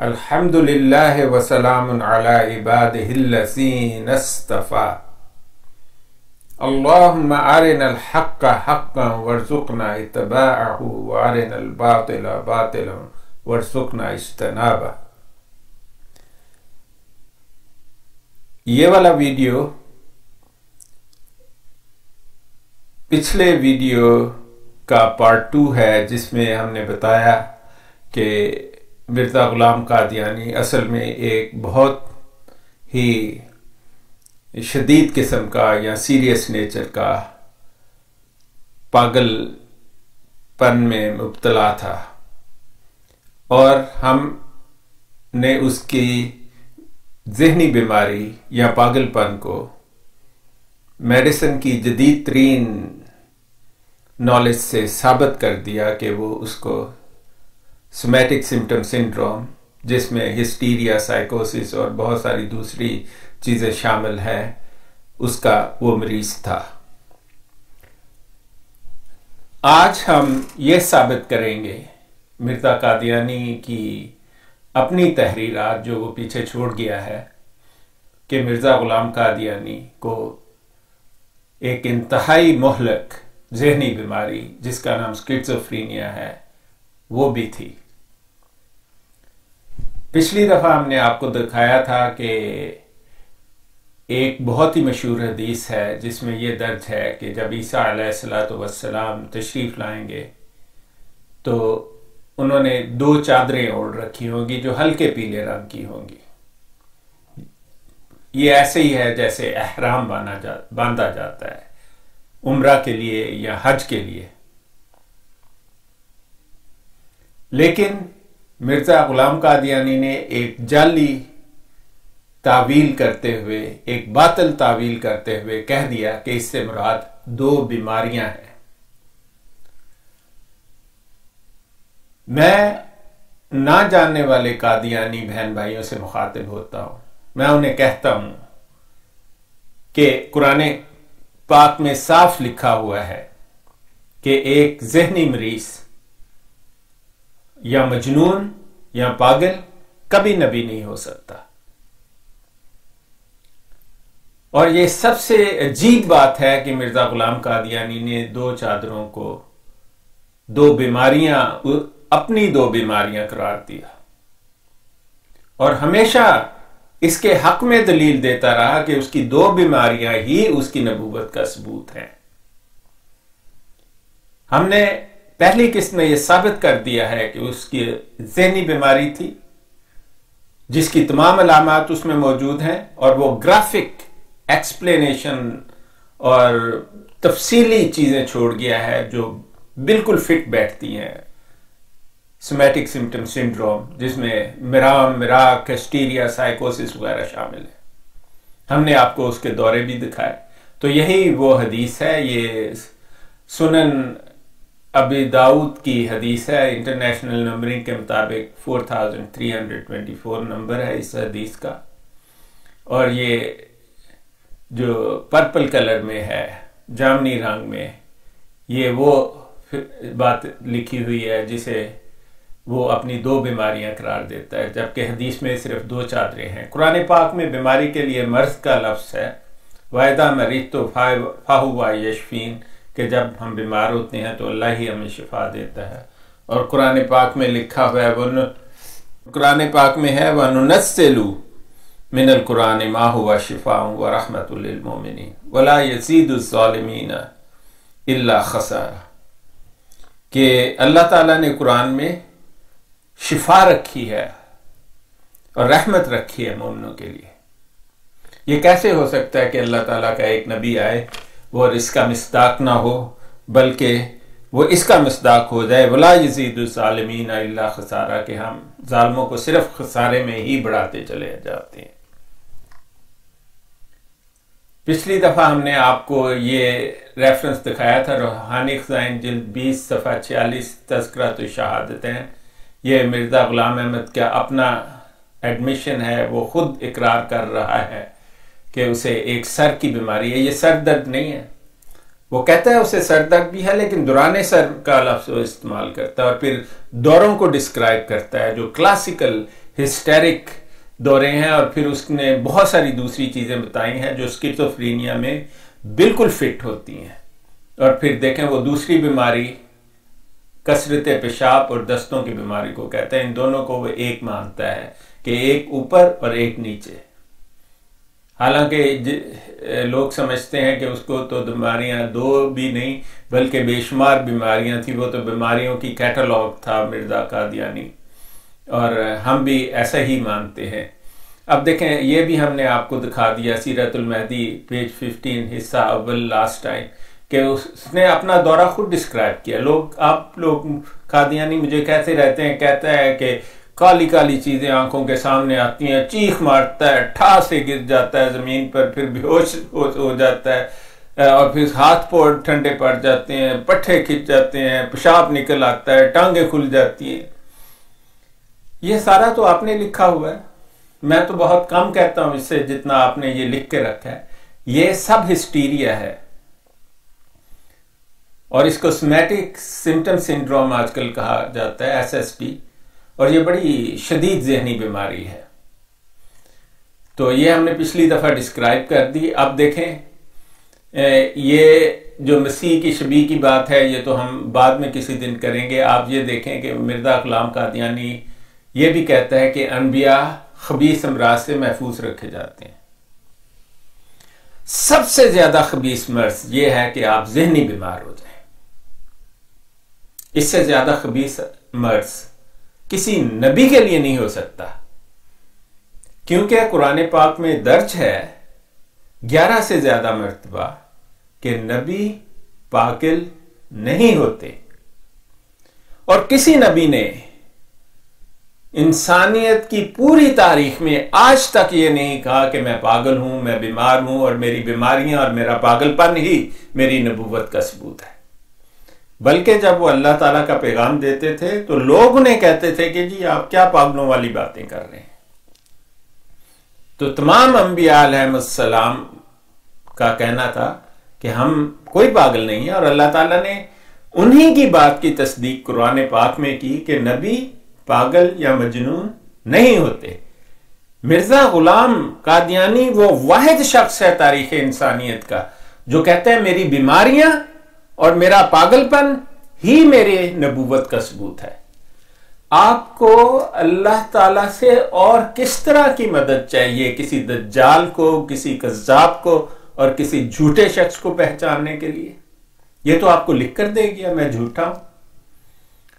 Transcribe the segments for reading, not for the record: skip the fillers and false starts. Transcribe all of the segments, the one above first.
अल्हम्दुलिल्लाह वसलामुन अला इबादिहिल्लज़ीन इस्तफ़ा। अल्लाहुम्मा अरिनल हक्का हक्कन वरज़ुक़ना इत्तिबाअहु व अरिनल बातिला बातिलन वरज़ुक़ना इज्तनाबा। ये वाला वीडियो पिछले वीडियो का पार्ट 2 है, जिसमें हमने बताया कि मिर्ज़ा ग़ुलाम कादियानी असल में एक बहुत ही शदीद किस्म का या सीरियस नेचर का पागलपन में मुब्तला था, और हमने उसकी ज़हनी बीमारी या पागलपन को मेडिसिन की जदीद तरीन नॉलेज से साबित कर दिया कि वो उसको सोमैटिक सिम्पटम सिंड्रोम, जिसमें हिस्टीरिया, साइकोसिस और बहुत सारी दूसरी चीज़ें शामिल हैं, उसका वो मरीज था। आज हम ये साबित करेंगे मिर्ज़ा कादियानी की अपनी तहरीरात जो वो पीछे छोड़ गया है कि मिर्ज़ा ग़ुलाम कादियानी को एक इंतहाई मुहलक ज़हनी बीमारी जिसका नाम स्किज़ोफ्रेनिया है वो भी थी। पिछली दफा हमने आपको दिखाया था कि एक बहुत ही मशहूर हदीस है जिसमें यह दर्ज है कि जब ईसा अलैहिस्सलातु वस्सलाम तशरीफ लाएंगे तो उन्होंने 2 चादरें ओढ़ रखी होंगी जो हल्के पीले रंग की होंगी। ये ऐसे ही है जैसे एहराम बांधा जाता है उम्रा के लिए या हज के लिए। लेकिन मिर्ज़ा ग़ुलाम कादियानी ने एक जाली तावील करते हुए, एक बातिल तावील करते हुए कह दिया कि इससे मुराद 2 बीमारियां हैं। मैं ना जानने वाले कादियानी बहन भाइयों से मुखातिब होता हूं। मैं उन्हें कहता हूं कि कुरान पाक में साफ लिखा हुआ है कि एक ज़हनी मरीज या मजनून या पागल कभी नबी नहीं हो सकता। और यह सबसे अजीब बात है कि मिर्ज़ा ग़ुलाम कादियानी ने 2 चादरों को 2 बीमारियां, अपनी 2 बीमारियां करार दिया, और हमेशा इसके हक में दलील देता रहा कि उसकी 2 बीमारियां ही उसकी नबूवत का सबूत है। हमने पहली किस्त में यह साबित कर दिया है कि उसकी ज़हनी बीमारी थी जिसकी तमाम अलामात उसमें मौजूद हैं, और वो ग्राफिक एक्सप्लेनेशन और तफसीली चीजें छोड़ गया है जो बिल्कुल फिट बैठती हैं सोमैटिक सिम्पटम सिंड्रोम, जिसमें मिराम, मिराक, हिस्टीरिया, साइकोसिस वगैरह शामिल है। हमने आपको उसके दौरे भी दिखाए। तो यही वो हदीस है। ये सुनन अबी दाऊद की हदीस है। इंटरनेशनल नंबरिंग के मुताबिक 4324 नंबर है इस हदीस का, और ये जो पर्पल कलर में है, जामनी रंग में, ये वो बात लिखी हुई है जिसे वो अपनी 2 बीमारियां करार देता है, जबकि हदीस में सिर्फ 2 चादरें हैं। कुरान पाक में बीमारी के लिए मर्ज का लफ्ज़ है, वायदा मरीज तो फाहुवा यशफीन, कि जब हम बीमार होते हैं तो अल्लाह ही हमें शिफा देता है। और कुरान पाक में लिखा हुआ है, कुरान पाक में है वनुनस्सिलु मिनल कुरान मा हुवा शिफाउन व रहमतुल लिल मोमिनीन वला यज़ीदुज़ ज़ालिमीन इल्ला खसारा, कि अल्लाह ताला ने कुरान में शिफा रखी है और रहमत रखी है मोमिनों के लिए। ये कैसे हो सकता है कि अल्लाह ताला का एक नबी आए वो और इसका मिस्दाक ना हो, बल्कि वो इसका मिस्दाक हो जाए, वला यज़ीदुज़ ज़ालिमीन इल्ला खसारा, कि हम जालिमों को सिर्फ खसारे में ही बढ़ाते चले जाते हैं। पिछली दफा हमने आपको ये रेफरेंस दिखाया था रूहानी ख़ज़ाइन जिल्द 20 सफ़ा 46 तज़किरातुश शहादतैन। ये मिर्ज़ा ग़ुलाम अहमद का अपना एडमिशन है, वो खुद इकरार कर रहा है कि उसे एक सर की बीमारी है। ये सर दर्द नहीं है, वो कहता है उसे सर दर्द भी है, लेकिन दुराने सर का लफ्ज़ वो इस्तेमाल करता है और फिर दौरों को डिस्क्राइब करता है जो क्लासिकल हिस्टेरिक दौरे हैं, और फिर उसने बहुत सारी दूसरी चीज़ें बताई हैं जो स्किज़ोफ्रेनिया में बिल्कुल फिट होती हैं। और फिर देखें वो दूसरी बीमारी कसरत पेशाब और दस्तों की बीमारी को कहते हैं। इन दोनों को वो एक मानता है कि एक ऊपर और एक नीचे। हालांकि लोग समझते हैं कि उसको तो बीमारियां दो भी नहीं बल्कि बेशुमार बीमारियां थी, वो तो बीमारियों की कैटलॉग था मिर्ज़ा कादियानी, और हम भी ऐसा ही मानते हैं। अब देखें ये भी हमने आपको दिखा दिया सीरतुल महदी पेज 15 हिस्सा अव्वल लास्ट टाइम, कि उसने अपना दौरा खुद डिस्क्राइब किया। आप लोग कादियानी मुझे कहते रहते हैं, कहता है कि काली काली चीजें आंखों के सामने आती हैं, चीख मारता है, ठा से गिर जाता है जमीन पर, फिर बेहोश हो जाता है, और फिर हाथ पैर ठंडे पड़ जाते हैं, पट्टे खिंच जाते हैं, पेशाब निकल आता है, टांगे खुल जाती हैं। ये सारा तो आपने लिखा हुआ है, मैं तो बहुत कम कहता हूं इससे जितना आपने ये लिख के रखा है। ये सब हिस्टीरिया है और इसको सोमैटिक सिम्पटम सिंड्रोम आजकल कहा जाता है, SSD, और ये बड़ी शदीद ज़हनी बीमारी है। तो ये हमने पिछली दफ़ा डिस्क्राइब कर दी। अब देखें ये जो मसीह की शबी की बात है ये तो हम बाद में किसी दिन करेंगे। आप ये देखें कि मिर्ज़ा ग़ुलाम कादियानी ये भी कहता है कि अनबिया खबीस अमराज से महफूज रखे जाते हैं। सबसे ज्यादा खबीस मर्ज ये है कि आप ज़हनी बीमार हो जाएं। इससे ज्यादा खबीस मर्ज किसी नबी के लिए नहीं हो सकता, क्योंकि कुरान पाक में दर्ज है 11 से ज्यादा मर्तबा कि नबी पागल नहीं होते, और किसी नबी ने इंसानियत की पूरी तारीख में आज तक ये नहीं कहा कि मैं पागल हूं, मैं बीमार हूं और मेरी बीमारियां और मेरा पागलपन ही मेरी नबूवत का सबूत है। बल्कि जब वो अल्लाह ताला का पैगाम देते थे तो लोग उन्हें कहते थे कि जी आप क्या पागलों वाली बातें कर रहे हैं। तो तमाम अंबिया अलैहिस्सलाम का कहना था कि हम कोई पागल नहीं है, और अल्लाह ताला ने उन्हीं की बात की तस्दीक कुरान पाक में की कि नबी पागल या मजनून नहीं होते। मिर्जा गुलाम कादियानी वो वाहिद शख्स है तारीख इंसानियत का जो कहते हैं मेरी बीमारियां और मेरा पागलपन ही मेरे नबूवत का सबूत है। आपको अल्लाह ताला से और किस तरह की मदद चाहिए किसी दज्जाल को, किसी कज़्ज़ाब को और किसी झूठे शख्स को पहचानने के लिए? ये तो आपको लिख कर दे गया मैं झूठा हूं।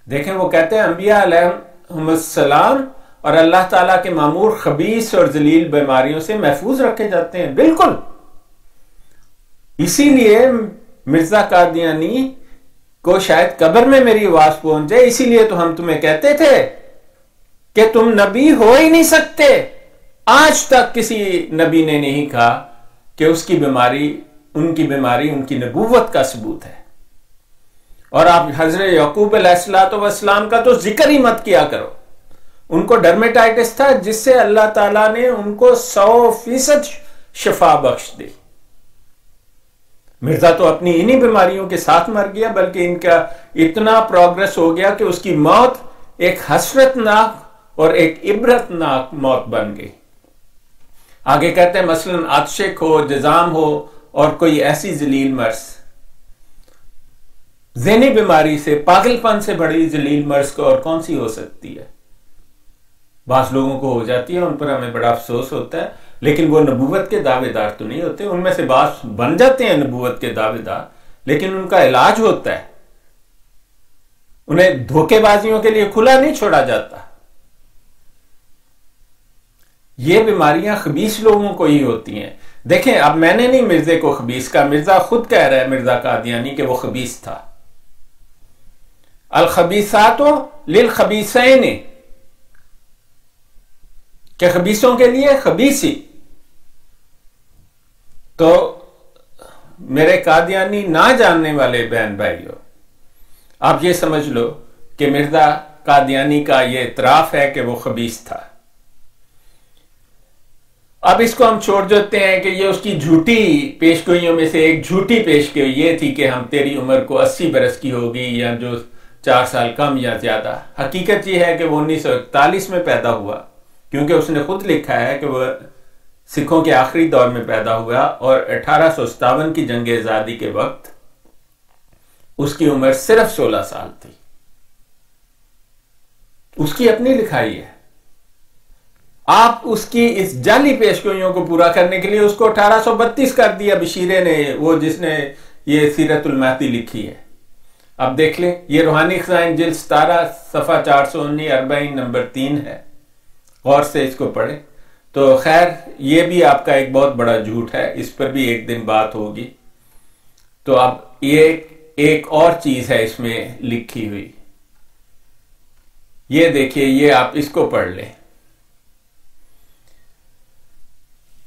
देखें वो कहते हैं अंबिया अलैहिस्सलाम और अल्लाह ताला के मामूर खबीस और जलील बीमारियों से महफूज रखे जाते हैं। बिल्कुल, इसीलिए मिर्जा कादियानी को शायद कब्र में मेरी आवाज पहुंच जाए, इसीलिए तो हम तुम्हें कहते थे कि तुम नबी हो ही नहीं सकते। आज तक किसी नबी ने नहीं कहा कि उसकी बीमारी उनकी नबूवत का सबूत है। और आप हजरत याकूब अलैहिस्सलाम का तो जिक्र ही मत किया करो। उनको डर्मेटाइटिस था जिससे अल्लाह ताला ने उनको 100% शफा बख्श दी। मिर्जा तो अपनी इन्हीं बीमारियों के साथ मर गया, बल्कि इनका इतना प्रोग्रेस हो गया कि उसकी मौत एक हसरतनाक और एक इबरतनाक मौत बन गई। आगे कहते हैं मसलन आतशिक हो, जजाम हो और कोई ऐसी जलील मर्ज, ज़हनी बीमारी से, पागलपन से बड़ी जलील मर्ज को और कौन सी हो सकती है? बास लोगों को हो जाती है, उन पर हमें बड़ा अफसोस होता है, लेकिन वो नबूवत के दावेदार तो नहीं होते। उनमें से बास बन जाते हैं नबूवत के दावेदार, लेकिन उनका इलाज होता है, उन्हें धोखेबाजियों के लिए खुला नहीं छोड़ा जाता। ये बीमारियां खबीस लोगों को ही होती हैं। देखें, अब मैंने नहीं मिर्जे को खबीस का, मिर्जा खुद कह रहा है, मिर्जा कादियानी, कि वो खबीस था। अल खबीसातो लिल खबीसैन, के खबीसों के लिए खबीसी। तो मेरे कादियानी ना जानने वाले बहन भाइयों, आप ये समझ लो कि मिर्जा कादियानी का ये इतराफ है कि वो खबीस था। अब इसको हम छोड़ देते हैं कि ये उसकी झूठी पेशगोइयों में से एक झूठी पेशगोई ये थी कि हम तेरी उम्र को 80 बरस की होगी, या जो 4 साल कम या ज्यादा। हकीकत ये है कि वो 1941 में पैदा हुआ, क्योंकि उसने खुद लिखा है कि वह सिखों के आखिरी दौर में पैदा हुआ और 1857 की जंग आजादी के वक्त उसकी उम्र सिर्फ 16 साल थी। उसकी अपनी लिखाई है। आप उसकी इस जाली पेशगोइयों को पूरा करने के लिए उसको 1832 कर दिया बशीरे ने, वो जिसने ये सीरतुल महदी लिखी है। अब देख लें, ये रूहानी खजाइन जिल्द 17 सफा 419 40 नंबर 3 है। गौर से इसको पढ़े। तो खैर, ये भी आपका एक बहुत बड़ा झूठ है, इस पर भी एक दिन बात होगी। तो अब ये एक और चीज है इसमें लिखी हुई, ये देखिए, ये आप इसको पढ़ लें।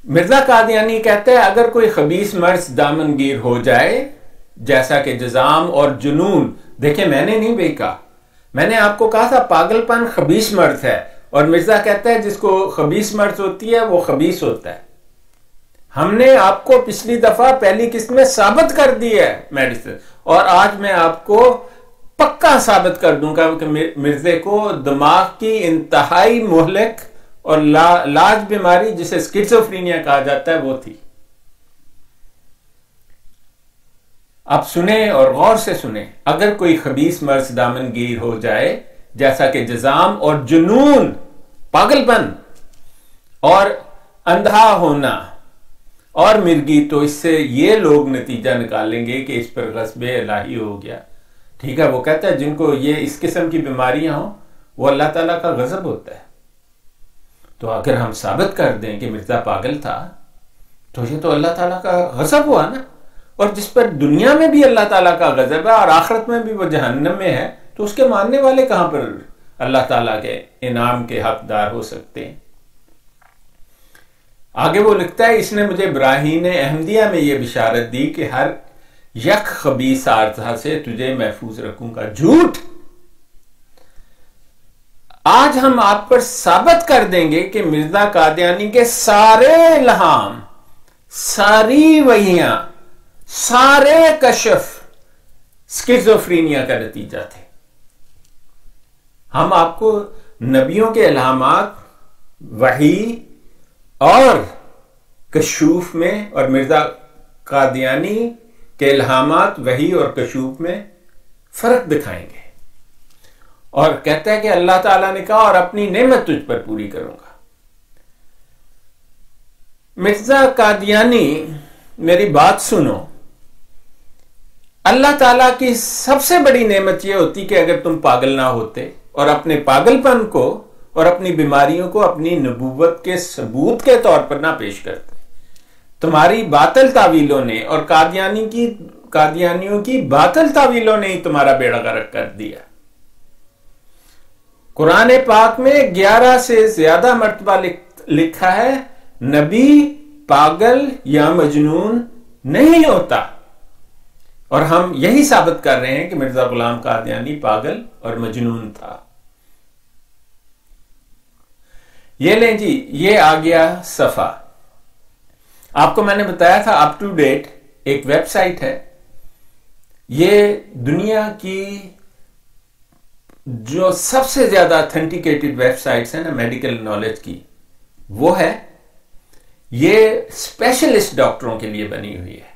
मिर्जा कादियानी कहते हैं, अगर कोई खबीस मर्ज दामनगीर हो जाए, जैसा कि जजाम और जुनून, देखें मैंने नहीं बेका, मैंने आपको कहा था पागलपन खबीस मर्ज है, और मिर्जा कहता है जिसको खबीस मर्ज होती है वो खबीस होता है। हमने आपको पिछली दफा पहली किस्त में साबित कर दी है मेडिसिन, और आज मैं आपको पक्का साबित कर दूंगा कि मिर्जे को दिमाग की इंतहाई मोहलिक और लाज बीमारी जिसे स्किज़ोफ्रेनिया कहा जाता है वो थी। अब सुने और गौर से सुने, अगर कोई खबीस मर्ज दामनगीर हो जाए, जैसा कि जजाम और जुनून, पागलपन और अंधा होना और मिर्गी, तो इससे ये लोग नतीजा निकालेंगे कि इस पर गस्बे इलाही हो गया। ठीक है, वो कहता है जिनको ये इस किस्म की बीमारियां हो वो अल्लाह ताला का गजब होता है। तो अगर हम साबित कर दें कि मिर्जा पागल था, तो ये तो अल्लाह ताला का गजब हुआ ना। और जिस पर दुनिया में भी अल्लाह ताला का गजब है और आखिरत में भी वो जहन्नम में है, तो उसके मानने वाले कहां पर अल्लाह ताला के इनाम के हकदार हो सकते हैं। आगे वो लिखता है, इसने मुझे ब्राहीन अहमदिया में यह बिशारत दी कि हर यक खबीस आरज़ा से तुझे महफूज रखूंगा। झूठ। आज हम आप पर साबित कर देंगे कि मिर्जा कादियानी के सारे इल्हाम, सारी वहियां, सारे कशफ स्किज़ोफ्रेनिया का नतीजा थे। हम आपको नबियों के इल्हामात, वही और कशूफ में, और मिर्जा कादियानी के इल्हामात, वही और कशूफ में फर्क दिखाएंगे। और कहता है कि अल्लाह ताला ने कहा, और अपनी नेमत तुझ पर पूरी करूंगा। मिर्जा कादियानी, मेरी बात सुनो, अल्लाह ताला की सबसे बड़ी नेमत यह होती कि अगर तुम पागल ना होते और अपने पागलपन को और अपनी बीमारियों को अपनी नबूवत के सबूत के तौर पर ना पेश करते। तुम्हारी बातिल तावीलों ने और कादियानियों की बातिल तावीलों ने ही तुम्हारा बेड़ा गर्क कर दिया। कुरान पाक में 11 से ज्यादा मर्तबा लिखा है, नबी पागल या मजनून नहीं होता। और हम यही साबित कर रहे हैं कि मिर्जा गुलाम कादियानी पागल और मजनून था। ये लें जी, ये आ गया सफा। आपको मैंने बताया था अप टू डेट एक वेबसाइट है। ये दुनिया की जो सबसे ज्यादा ऑथेंटिकेटेड वेबसाइट्स हैं ना मेडिकल नॉलेज की, वो है। ये स्पेशलिस्ट डॉक्टरों के लिए बनी हुई है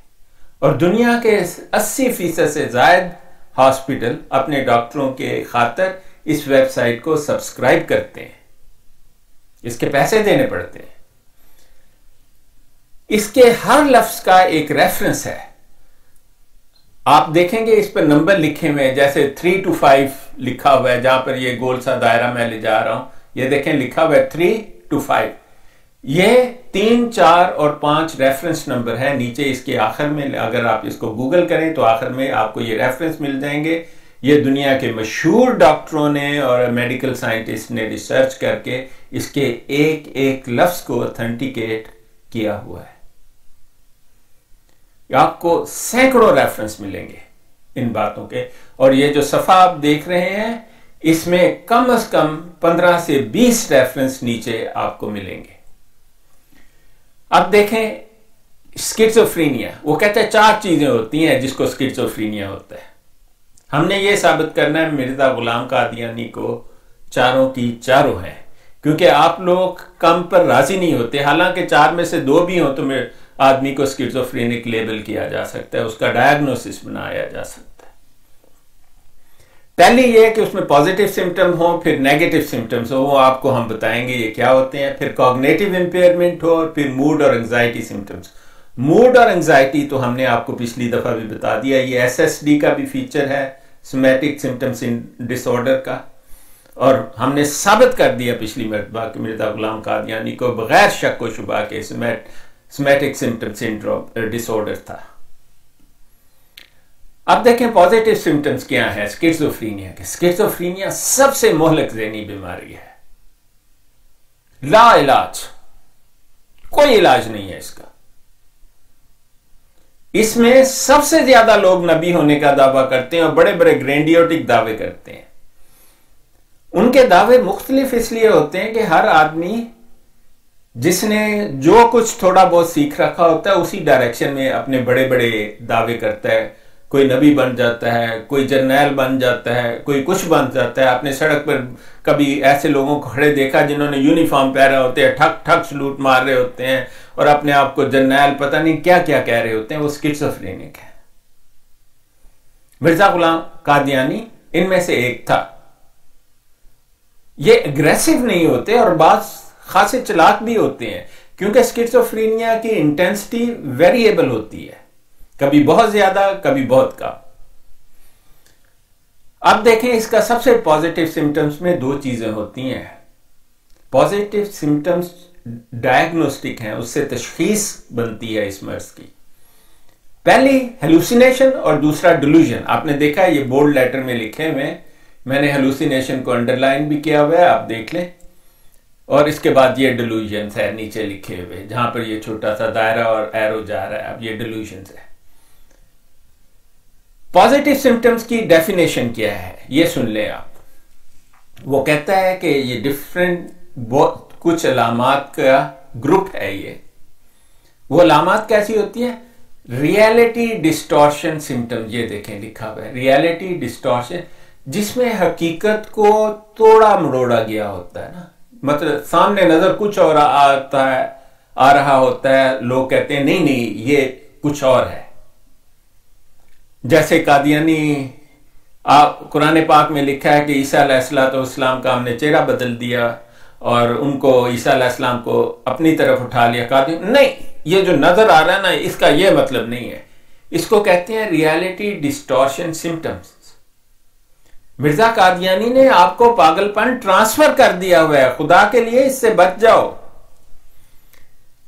और दुनिया के 80% से ज्यादा हॉस्पिटल अपने डॉक्टरों के खातिर इस वेबसाइट को सब्सक्राइब करते हैं। इसके पैसे देने पड़ते हैं। इसके हर लफ्ज का एक रेफरेंस है। आप देखेंगे इस पर नंबर लिखे हुए हैं, जैसे 3 to 5 लिखा हुआ है, जहां पर ये गोल सा दायरा मैं ले जा रहा हूं, ये देखें लिखा हुआ है 3 to 5। ये 3, 4 और 5 रेफरेंस नंबर है। नीचे इसके आखिर में अगर आप इसको गूगल करें तो आखिर में आपको ये रेफरेंस मिल जाएंगे। ये दुनिया के मशहूर डॉक्टरों ने और मेडिकल साइंटिस्ट ने रिसर्च करके इसके एक एक लफ्ज को ऑथेंटिकेट किया हुआ है। आपको सैकड़ों रेफरेंस मिलेंगे इन बातों के। और ये जो सफा आप देख रहे हैं, इसमें कम से कम 15 से 20 रेफरेंस नीचे आपको मिलेंगे। अब देखें स्किज़ोफ्रेनिया, वो कहते हैं 4 चीजें होती हैं जिसको स्किज़ोफ्रेनिया होता है। हमने ये साबित करना है मिर्जा गुलाम कादियानी को चारों की चारों है, क्योंकि आप लोग कम पर राजी नहीं होते। हालांकि 4 में से 2 भी हो तो आदमी को स्किज़ोफ्रेनिक लेबल किया जा सकता है, उसका डायग्नोसिस बनाया जा सकता है। पहली ये है कि उसमें पॉजिटिव सिम्टम हो, फिर नेगेटिव सिम्टम्स हो, वो आपको हम बताएंगे ये क्या होते हैं। फिर कॉग्निटिव इंपेयरमेंट हो, और फिर मूड और एंजाइटी सिम्टम्स। मूड और एंजाइटी तो हमने आपको पिछली दफा भी बता दिया, ये SSD का भी फीचर है, सोमैटिक सिम्टम्स डिसऑर्डर का। और हमने साबित कर दिया पिछली मरतबा कि मिर्जा गुलाम कादियानी को बगैर शक व शुबा के सोमैटिक सिम्टम सिंड्रोम डिसऑर्डर था। अब देखें पॉजिटिव सिम्टम्स क्या है स्किज़ोफ्रेनिया के। स्किज़ोफ्रेनिया सबसे मोहलक ज़हनी बीमारी है, ला इलाज, कोई इलाज नहीं है इसका। इसमें सबसे ज्यादा लोग नबी होने का दावा करते हैं और बड़े बड़े ग्रैंडियोटिक दावे करते हैं। उनके दावे मुख्तलिफ इसलिए होते हैं कि हर आदमी जिसने जो कुछ थोड़ा बहुत सीख रखा होता है उसी डायरेक्शन में अपने बड़े बड़े दावे करता है। कोई नबी बन जाता है, कोई जर्नैल बन जाता है, कोई कुछ बन जाता है। आपने सड़क पर कभी ऐसे लोगों को खड़े देखा जिन्होंने यूनिफॉर्म पहना होते हैं, ठक ठक सलूट मार रहे होते हैं और अपने आप को जर्नैल पता नहीं क्या क्या कह रहे होते हैं, वो स्किज़ोफ्रेनिक है। मिर्जा गुलाम कादियानी इनमें से एक था। ये एग्रेसिव नहीं होते और बात खासे चालाक भी होते हैं, क्योंकि स्किज़ोफ्रेनिया की इंटेंसिटी वेरिएबल होती है, कभी बहुत ज्यादा कभी बहुत कम। अब देखें इसका सबसे पॉजिटिव सिम्टम्स में 2 चीजें होती हैं। पॉजिटिव सिम्टम्स डायग्नोस्टिक हैं, उससे तशखीस बनती है इस मर्ज की। पहली हेलुसिनेशन और दूसरा डिल्यूजन। आपने देखा है ये बोल्ड लेटर में लिखे हुए, मैंने हेलुसिनेशन को अंडरलाइन भी किया हुआ है, आप देख लें। और इसके बाद ये डिल्यूजन है नीचे लिखे हुए, जहां पर ये छोटा सा दायरा और एरो जा रहा है, अब ये डिल्यूजन है। पॉजिटिव सिम्टम्स की डेफिनेशन क्या है ये सुन लें आप। वो कहता है कि ये डिफरेंट कुछ अलामात का ग्रुप है। ये वो अलामात कैसी होती है? रियलिटी डिस्टॉर्शन सिम्टम, ये देखें लिखा हुआ है रियलिटी डिस्टॉर्शन, जिसमें हकीकत को तोड़ा मरोड़ा गया होता है ना। मतलब सामने नजर कुछ और आता है, आ रहा होता है, लोग कहते हैं नहीं नहीं ये कुछ और है। जैसे कादियानी, आप कुरान पाक में लिखा है कि ईसा अलैहिस्सलाम का हमने चेहरा बदल दिया और उनको ईसा अलैहिस्सलाम को अपनी तरफ उठा लिया। कादियानी नहीं, ये जो नजर आ रहा है ना इसका ये मतलब नहीं है। इसको कहते हैं reality distortion symptoms. Mirza Qadiani ने आपको पागलपन ट्रांसफर कर दिया हुआ है, खुदा के लिए इससे बच जाओ।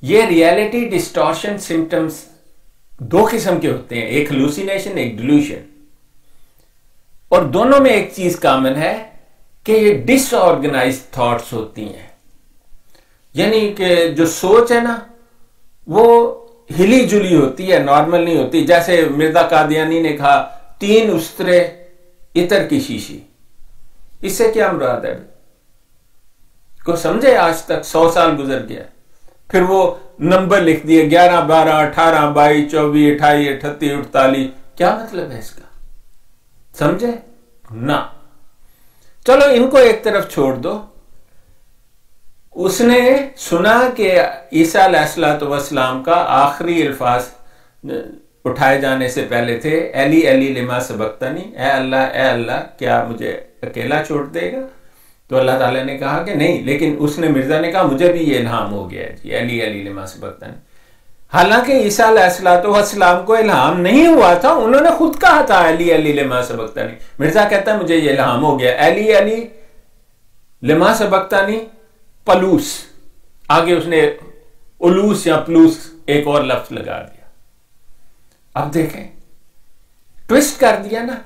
ये रियलिटी डिस्टॉर्शन सिम्टम्स 2 किस्म के होते हैं, एक हेलुसिनेशन एक डिल्यूजन। और दोनों में एक चीज कॉमन है कि ये डिसऑर्गेनाइज्ड थॉट्स होती हैं, यानी कि जो सोच है ना वो हिली जुली होती है, नॉर्मल नहीं होती। जैसे मिर्जा कादियानी ने कहा 3 उस्तरे इतर की शीशी, इससे क्या मुराद है? को समझे? आज तक 100 साल गुजर गया, फिर वो नंबर लिख दिए 11, 12, 18, 22, 24, 28, 38, 48। क्या मतलब है इसका? समझे ना? चलो इनको एक तरफ छोड़ दो। उसने सुना कि ईसा अलैहिस्सलाम का आखिरी अल्फाज उठाए जाने से पहले थे, अली अली लिमा सबक्तनी, ए अल्लाह क्या मुझे अकेला छोड़ देगा? तो अल्लाह ताला ने कहा कि नहीं, लेकिन उसने मिर्जा ने कहा मुझे भी ये इल्हाम हो गया जी, अली अली लिमा सबक्तनी। हालांकि ईसा अलैहिस्सलाम को इल्हाम नहीं हुआ था, उन्होंने खुद कहा था अली अली लिमा सबक्तनी। मिर्जा कहता है मुझे ये इल्हाम हो गया, अली अली लिमा सबक्तनी पलूस, आगे उसने उलूस या प्लूस एक और लफ्ज लगा दिया। अब देखें, ट्विस्ट कर दिया ना,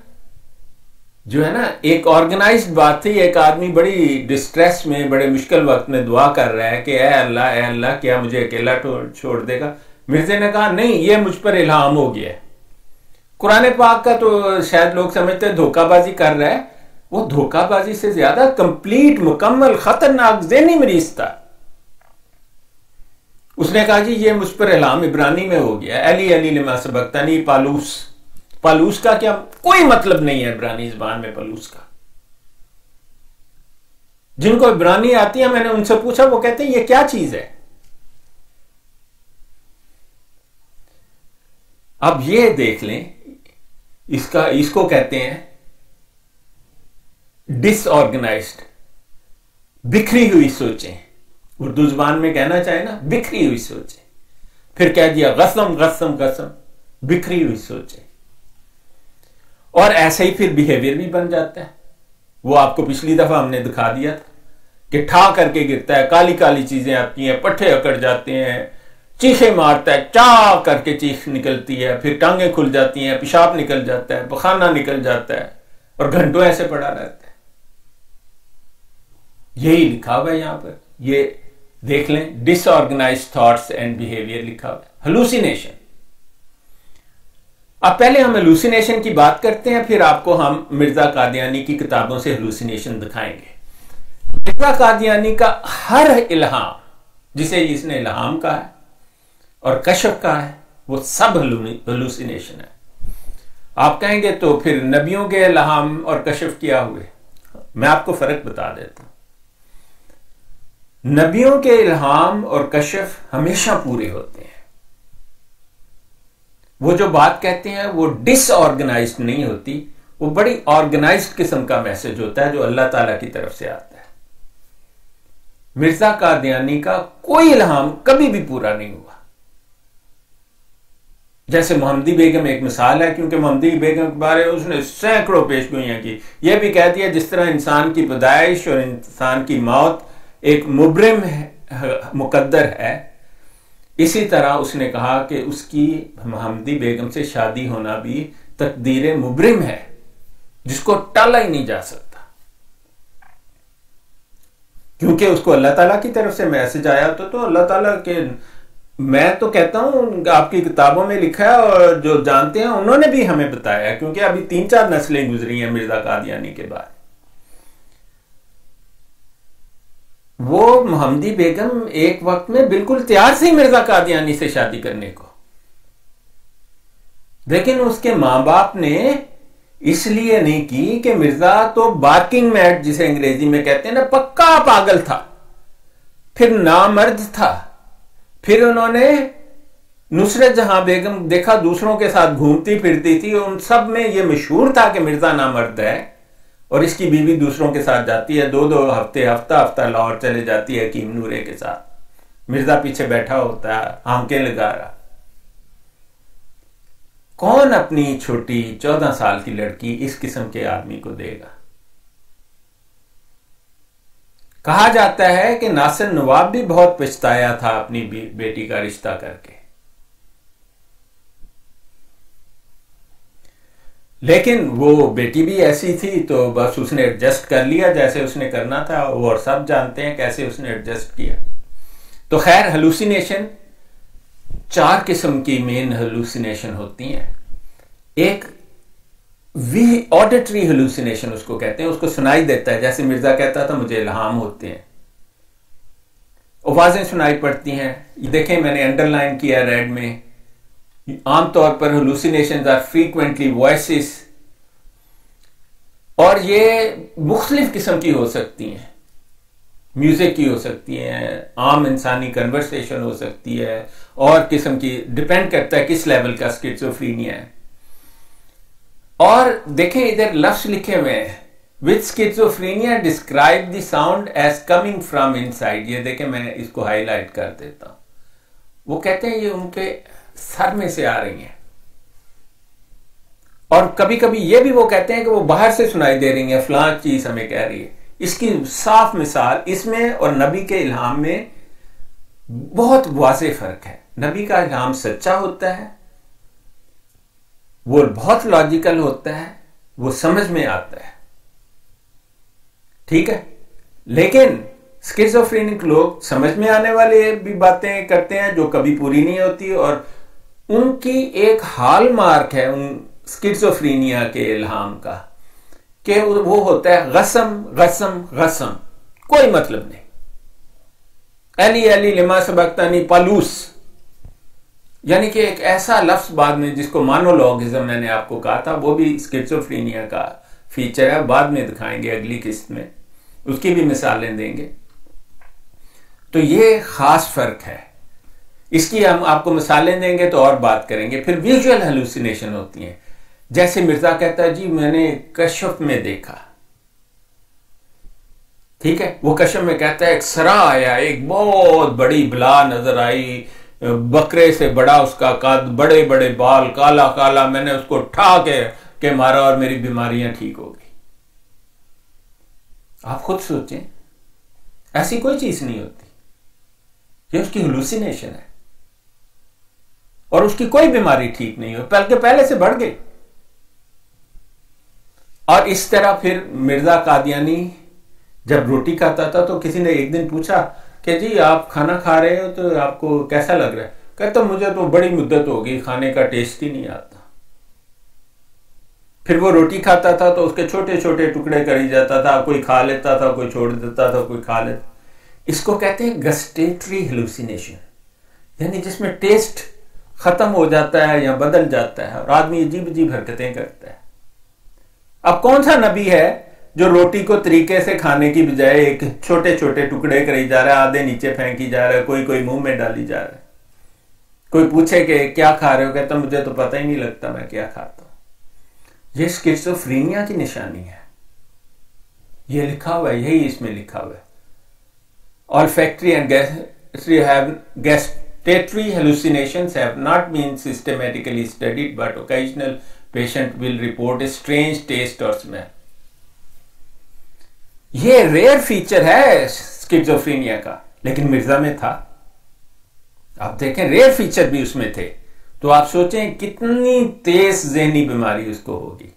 जो है ना, एक ऑर्गेनाइज्ड बात थी। एक आदमी बड़ी डिस्ट्रेस में, बड़े मुश्किल वक्त में दुआ कर रहा है कि ए अल्लाह क्या मुझे अकेला छोड़ देगा। मिर्जे ने कहा नहीं, ये मुझ पर इल्हाम हो गया है। कुरान पाक का तो शायद लोग समझते हैं धोखाबाजी कर रहा है, वो धोखाबाजी से ज्यादा कंप्लीट मुकम्मल खतरनाक ज़हनी मरीज था। उसने कहा जी ये मुझ पर इल्हाम इब्रानी में हो गया, अली अली लिमा सबक्तनी पालूस। पालूस का क्या कोई मतलब नहीं है इब्रानी जुबान में पालूस का। जिनको इब्रानी आती है, मैंने उनसे पूछा, वो कहते हैं ये क्या चीज है। अब ये देख लें, इसको कहते हैं डिसऑर्गेनाइज्ड, बिखरी हुई सोचें। उर्दू जुबान में कहना चाहे ना, बिखरी हुई सोचें। फिर कह दिया गसम गसम गसम, बिखरी हुई सोचें। और ऐसे ही फिर बिहेवियर भी बन जाता है। वो आपको पिछली दफा हमने दिखा दिया था कि ठा करके गिरता है, काली काली चीजें आती हैं, पट्टे अकड़ जाते हैं, चीखे मारता है, चा करके चीख निकलती है, फिर टांगें खुल जाती हैं, पेशाब निकल जाता है, पखाना निकल जाता है, और घंटों ऐसे पड़ा रहता है। यही लिखा हुआ है यहां पर, ये देख लें, डिसऑर्गेनाइज्ड थॉट्स एंड बिहेवियर लिखा हुआ है, हेलुसिनेशन। अब पहले हम हेलुसिनेशन की बात करते हैं, फिर आपको हम मिर्जा कादियानी की किताबों से हेलुसिनेशन दिखाएंगे। मिर्जा कादियानी का हर इल्हाम, जिसे इसने इल्हाम कहा है और कशफ कहा है, वो सब हेलुसिनेशन है। आप कहेंगे तो फिर नबियों के इल्हाम और कशफ क्या हुए? मैं आपको फर्क बता देता हूं। नबियों के इल्हाम और कशफ हमेशा पूरे होते हैं। वो जो बात कहते हैं वो डिसऑर्गेनाइज्ड नहीं होती, वो बड़ी ऑर्गेनाइज्ड किस्म का मैसेज होता है जो अल्लाह ताला की तरफ से आता है। मिर्जा कादियानी का कोई इल्हाम कभी भी पूरा नहीं हुआ। जैसे मोहम्मदी बेगम एक मिसाल है, क्योंकि मोहम्मदी बेगम के बारे में उसने सैकड़ों पेशगोइयां की। यह भी कहती है जिस तरह इंसान की पैदाइश और इंसान की मौत एक मुबरिम मुकद्दर है, इसी तरह उसने कहा कि उसकी मोहम्मदी बेगम से शादी होना भी तकदीर मुबरिम है, जिसको टाला ही नहीं जा सकता, क्योंकि उसको अल्लाह ताला की तरफ से मैसेज आया। तो अल्लाह ताला के, मैं तो कहता हूं आपकी किताबों में लिखा है, और जो जानते हैं उन्होंने भी हमें बताया, क्योंकि अभी 3-4 नस्लें गुजरी हैं मिर्जा कादियानी के बाद। वो मोहम्मदी बेगम एक वक्त में बिल्कुल तैयार थी मिर्जा कादियानी से शादी करने को, लेकिन उसके मां बाप ने इसलिए नहीं की कि मिर्जा तो बार्किंग मैड, जिसे अंग्रेजी में कहते हैं ना, पक्का पागल था, फिर नामर्द था। फिर उन्होंने नुसरत जहां बेगम देखा दूसरों के साथ घूमती फिरती थी, उन सब में यह मशहूर था कि मिर्जा नामर्द है, और इसकी बीवी दूसरों के साथ जाती है, 2-2 हफ्ते, हफ्ता लाहौर चले जाती है हकीम नूरे के साथ। मिर्जा पीछे बैठा होता है, हांके लगा रहा। कौन अपनी छोटी 14 साल की लड़की इस किस्म के आदमी को देगा? कहा जाता है कि नासिर नवाब भी बहुत पछताया था अपनी बेटी का रिश्ता करके, लेकिन वो बेटी भी ऐसी थी तो बस उसने एडजस्ट कर लिया जैसे उसने करना था, और सब जानते हैं कैसे उसने एडजस्ट किया। तो खैर, हेलुसिनेशन 4 किस्म की मेन हेलुसिनेशन होती हैं। एक ऑडिटरी हेलुसिनेशन उसको कहते हैं, उसको सुनाई देता है, जैसे मिर्जा कहता था मुझे इल्हाम होते हैं, आवाजें सुनाई पड़ती हैं। देखें, मैंने अंडरलाइन किया रेड में। आमतौर पर हेलुसिनेशंस आर फ्रीक्वेंटली वॉइसेस, और ये मुख्तलिफ किस्म की हो सकती हैं। म्यूजिक की हो सकती है, आम इंसानी कन्वर्सेशन हो सकती है, और किस्म की, डिपेंड करता है किस लेवल का स्किज़ोफ्रेनिया है। और देखें, इधर लफ्ज लिखे हुए हैं, with schizophrenia describe the sound as coming from inside. ये देखें, मैं इसको हाईलाइट कर देता हूं। वो कहते हैं ये उनके सर में से आ रही हैं, और कभी कभी ये भी वो कहते हैं कि वो बाहर से सुनाई दे रही है, फलां चीज हमें कह रही है। इसकी साफ मिसाल इसमें और नबी के इल्हाम में बहुत वाज़ेह फर्क है। नबी का इल्हाम सच्चा होता है, वो बहुत लॉजिकल होता है, वो समझ में आता है, ठीक है। लेकिन स्किज़ोफ्रेनिक लोग समझ में आने वाले भी बातें करते हैं जो कभी पूरी नहीं होती, और उनकी एक हाल मार्क है उन स्किज़ोफ्रेनिया के इल्हाम का कि वो होता है गसम गसम गसम, कोई मतलब नहीं। अली अली लिमा सबक्तनी पलूस, यानी कि एक ऐसा लफ्ज बाद में जिसको मोनोलॉगिज्म मैंने आपको कहा था, वो भी स्किज़ोफ्रेनिया का फीचर है। बाद में दिखाएंगे अगली किस्त में, उसकी भी मिसालें देंगे। तो ये खास फर्क है, इसकी हम आपको मिसालें देंगे तो और बात करेंगे। फिर विजुअल हेलुसिनेशन होती हैं, जैसे मिर्जा कहता है जी मैंने कश्फ में देखा, ठीक है। वो कश्फ में कहता है एक सरा आया, एक बहुत बड़ी बला नजर आई, बकरे से बड़ा उसका कद, बड़े बड़े बाल, काला काला, मैंने उसको ठा के मारा और मेरी बीमारियां ठीक हो गई। आप खुद सोचें, ऐसी कोई चीज नहीं होती, ये उसकी हेलुसिनेशन है, और उसकी कोई बीमारी ठीक नहीं हो, बल्कि पहले से बढ़ गई। और इस तरह फिर मिर्जा कादियानी जब रोटी खाता था तो किसी ने एक दिन पूछा कि जी आप खाना खा रहे हो तो आपको कैसा लग रहा है? कहता मुझे तो बड़ी मुद्दत हो गई, खाने का टेस्ट ही नहीं आता। फिर वो रोटी खाता था तो उसके छोटे छोटे टुकड़े करी जाता था, कोई खा लेता था, कोई छोड़ देता था, कोई खा लेता। इसको कहते हैं गस्टेटरी हेलुसिनेशन, यानी जिसमें टेस्ट खत्म हो जाता है या बदल जाता है और आदमी अजीब अजीब हरकतें करता है। अब कौन सा नबी है जो रोटी को तरीके से खाने की बजाय एक छोटे छोटे टुकड़े करी जा रहा है, आधे नीचे फेंकी जा रहा है, कोई कोई मुंह में डाली जा रहा है। कोई पूछे कि क्या खा रहे हो, कहता मुझे तो पता ही नहीं लगता मैं क्या खाता हूं। ये स्किज़ोफ्रेनिया की निशानी है, ये लिखा हुआ है, यही इसमें लिखा हुआ है। Olfactory and gustatory hallucinations have not been systematically studied, but occasional patient will report a strange taste or smell. ये रेयर फीचर है स्किज़ोफ्रेनिया का, लेकिन मिर्जा में था। आप देखें रेयर फीचर भी उसमें थे, तो आप सोचें कितनी तेज ज़हनी बीमारी उसको होगी।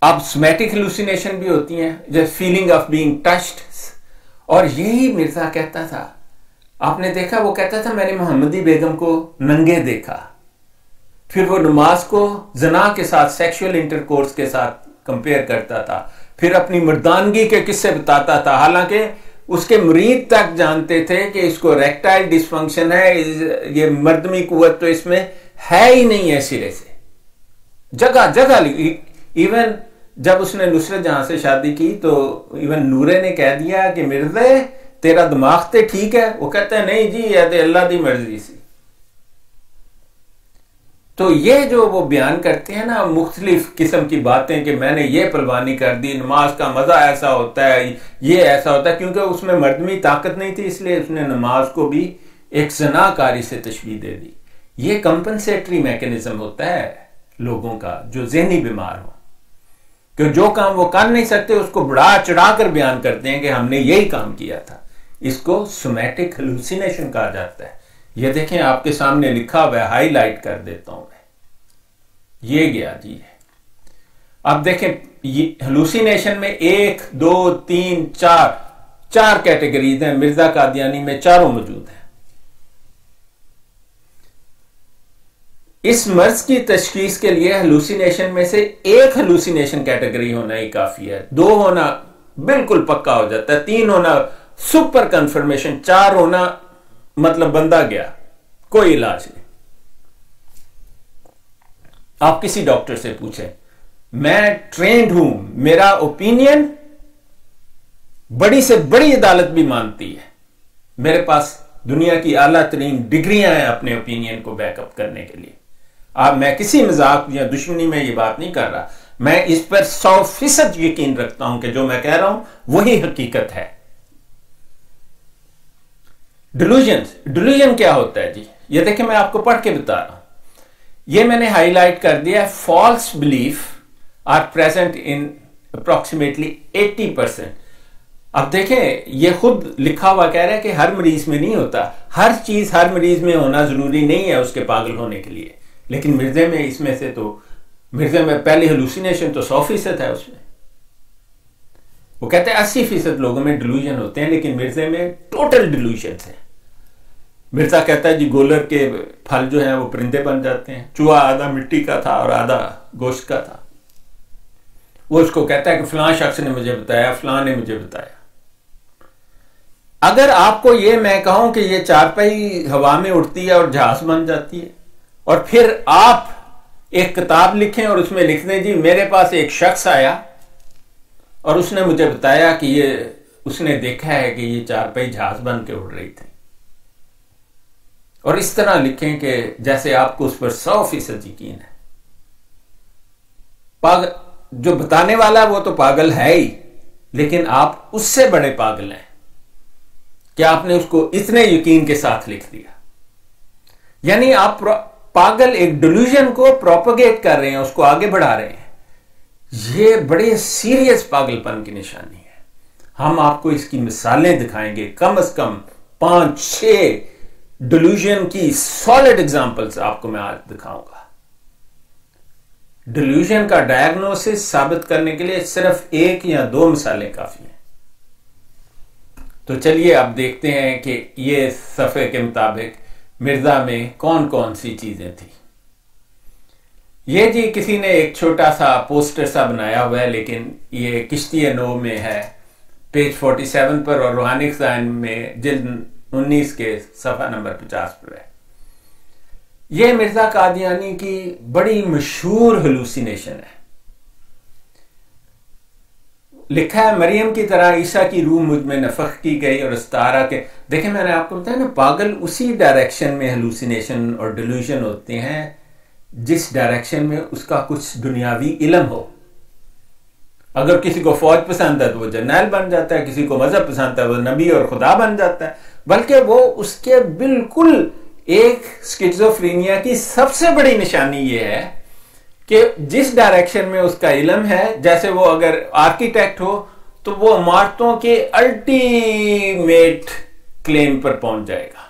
अब सोमैटिक हेलुसिनेशन भी होती हैं, जैसे फीलिंग ऑफ बीइंग टच्ड, और यही मिर्जा कहता था। आपने देखा, वो कहता था मैंने मोहम्मदी बेगम को नंगे देखा, फिर वो नमाज को जना के साथ, सेक्सुअल इंटरकोर्स के साथ कंपेयर करता था, फिर अपनी मर्दानगी के किस्से बताता था, हालांकि उसके मुरीद तक जानते थे कि इसको रेक्टाइल डिसफंक्शन है, ये मर्दमी कुव्वत तो इसमें है ही नहीं है सिरे से। जगह जगह इवन जब उसने नुसरत जहां से शादी की तो इवन नूरे ने कह दिया कि मिर्जे तेरा दिमाग तो ठीक है, वो कहता है नहीं जी ये तो अल्लाह की मर्जी सी। तो ये जो वो बयान करते हैं ना मुख्तलिफ किस्म की बातें कि मैंने ये पलवानी कर दी, नमाज का मजा ऐसा होता है, ये ऐसा होता है, क्योंकि उसमें मर्दमी ताकत नहीं थी, इसलिए उसने नमाज को भी एक ज़नाकारी से तशबीह दे दी। ये कंपनसेटरी मैकेनिज्म होता है लोगों का जो ज़हनी बीमार हो, कि जो काम वो कर नहीं सकते उसको बढ़ा चढ़ा कर बयान करते हैं कि हमने यही काम किया था। इसको सोमैटिक हेलुसिनेशन कहा जाता है। ये देखें आपके सामने लिखा हुआ है, हाईलाइट कर देता हूं मैं, ये गया जी है। अब देखें ये हेलुसिनेशन में 1 2 3 4 कैटेगरीज हैं, मिर्जा कादियानी में चारों मौजूद हैं। इस मर्ज की तशखीस के लिए हेलुसिनेशन में से एक हेलुसिनेशन कैटेगरी होना ही काफी है, 2 होना बिल्कुल पक्का हो जाता है, 3 होना सुपर कंफर्मेशन, 4 होना मतलब बंदा गया, कोई इलाज नहीं। आप किसी डॉक्टर से पूछें, मैं ट्रेंड हूं, मेरा ओपिनियन बड़ी से बड़ी अदालत भी मानती है, मेरे पास दुनिया की आला तरीन डिग्रियां हैं अपने ओपिनियन को बैकअप करने के लिए। मैं किसी मजाक या दुश्मनी में ये बात नहीं कर रहा, मैं इस पर 100% यकीन रखता हूं कि जो मैं कह रहा हूं वही हकीकत है। डिल्यूजन क्या होता है जी? ये देखिए, मैं आपको पढ़ के बता रहा हूं। ये मैंने हाईलाइट कर दिया। False belief are present in approximately 80%। अब देखें, ये खुद लिखा हुआ कह रहा है कि हर मरीज में नहीं होता। हर चीज हर मरीज में होना जरूरी नहीं है उसके पागल होने के लिए। लेकिन मिर्जे में, इसमें से तो मिर्जे में पहली हेलुसिनेशन तो 100% है उसमें। वो कहते हैं 80% लोगों में डिल्यूजन होते हैं, लेकिन मिर्जे में टोटल डिल्यूजन है। मिर्जा कहता है जी गोलर के फल जो हैं वो परिंदे बन जाते हैं। चूहा आधा मिट्टी का था और आधा गोश्त का था। वो उसको कहता है कि फलां शख्स ने मुझे बताया, फलां ने मुझे बताया। अगर आपको ये मैं कहूं कि ये चारपाई हवा में उड़ती है और जहाज बन जाती है, और फिर आप एक किताब लिखें और उसमें लिख दें जी मेरे पास एक शख्स आया और उसने मुझे बताया कि ये उसने देखा है कि ये चारपाई जहाज बन के उड़ रही थी, और इस तरह लिखें कि जैसे आपको उस पर 100% यकीन है। जो बताने वाला वो तो पागल है ही, लेकिन आप उससे बड़े पागल हैं कि आपने उसको इतने यकीन के साथ लिख दिया। यानी आप पागल एक डिल्यूजन को प्रोपगेट कर रहे हैं, उसको आगे बढ़ा रहे हैं। ये बड़े सीरियस पागलपन की निशानी है। हम आपको इसकी मिसालें दिखाएंगे, कम से कम 5-6 डिल्यूजन की सॉलिड एग्जांपल्स आपको मैं आज दिखाऊंगा। डिल्यूजन का डायग्नोसिस साबित करने के लिए सिर्फ 1 या 2 मिसालें काफी हैं। तो चलिए अब देखते हैं कि ये सफ़े के मुताबिक मिर्जा में कौन कौन सी चीजें थी। ये जी किसी ने एक छोटा सा पोस्टर सा बनाया हुआ है, लेकिन ये किश्ती नौ में है, पेज 47 पर, और रूहानी खजाइन में जिल्द 19 के सफा नंबर 50 पर है। यह मिर्जा कादियानी की बड़ी मशहूर हेलुसिनेशन है। लिखा है मरियम की तरह ईसा की रूह मुझ में नफख की गई और इस्तारा के। देखें, मैंने आपको बताया ना, पागल उसी डायरेक्शन में हेलुसिनेशन और डिल्यूजन होते हैं जिस डायरेक्शन में उसका कुछ दुनियावी इल्म हो। अगर किसी को फौज पसंद है तो वो जर्नैल बन जाता है, किसी को मजहब पसंद है वो नबी और खुदा बन जाता है। बल्कि वो उसके बिल्कुल एक स्किज़ोफ्रेनिया की सबसे बड़ी निशानी ये है कि जिस डायरेक्शन में उसका इल्म है, जैसे वो अगर आर्किटेक्ट हो तो वो इमारतों के अल्टीमेट क्लेम पर पहुंच जाएगा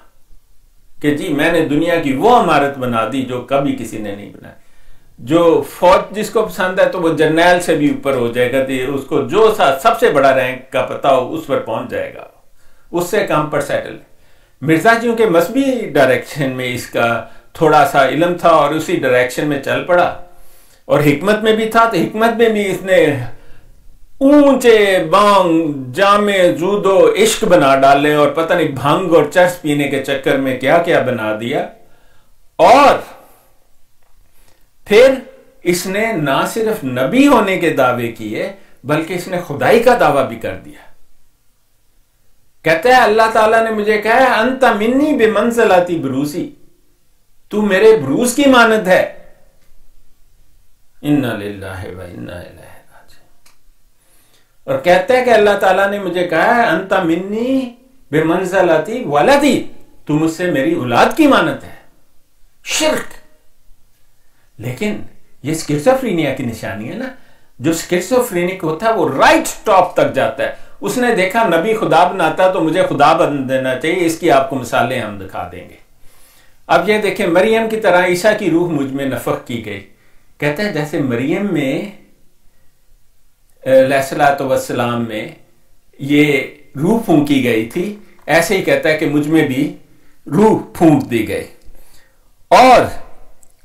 कि जी मैंने दुनिया की वो इमारत बना दी जो कभी किसी ने नहीं बनाई। जो फौज जिसको पसंद है तो वो जर्नैल से भी ऊपर हो जाएगा, तो उसको जो सबसे बड़ा रैंक का पता हो उस पर पहुंच जाएगा, उससे कम पर सेटल। मिर्जा जी के मजहबी डायरेक्शन में इसका थोड़ा सा इल्म था और उसी डायरेक्शन में चल पड़ा, और हिकमत में भी था, तो हिकमत में भी इसने ऊंचे बांग जामे जूदो इश्क बना डाले और पता नहीं भांग और चर्च पीने के चक्कर में क्या क्या बना दिया। और फिर इसने ना सिर्फ नबी होने के दावे किए बल्कि इसने खुदाई का दावा भी कर दिया। कहता है अल्लाह ताला ने मुझे कहा है अंता मिन्नी बेमंज़िलती बरूसी, तू मेरे बरूस की मानद है। इन्ना लिल्लाहि व इन्ना इलैहि राजिऊन। और कहता है कि अल्लाह ताला ने मुझे कहा है अंता मिन्नी बेमंज़िलती वलदी, तू मुझसे मेरी औलाद की मानद है। शिर्क। लेकिन ये स्किज़ोफ्रेनिया की निशानी है ना। जो स्किज़ोफ्रेनिक होता है वो राइट टॉप तक जाता है। उसने देखा नबी खुदा बनाता तो मुझे खुदा बन देना चाहिए। इसकी आपको मिसालें हम दिखा देंगे। अब ये देखें, मरियम की तरह ईसा की रूह मुझ में नफख की गई। कहता है जैसे मरियम में अलैहिस्सलातु वस्सलाम में ये रूह फूंकी गई थी, ऐसे ही कहता है कि मुझ में भी रूह फूंक दी गई। और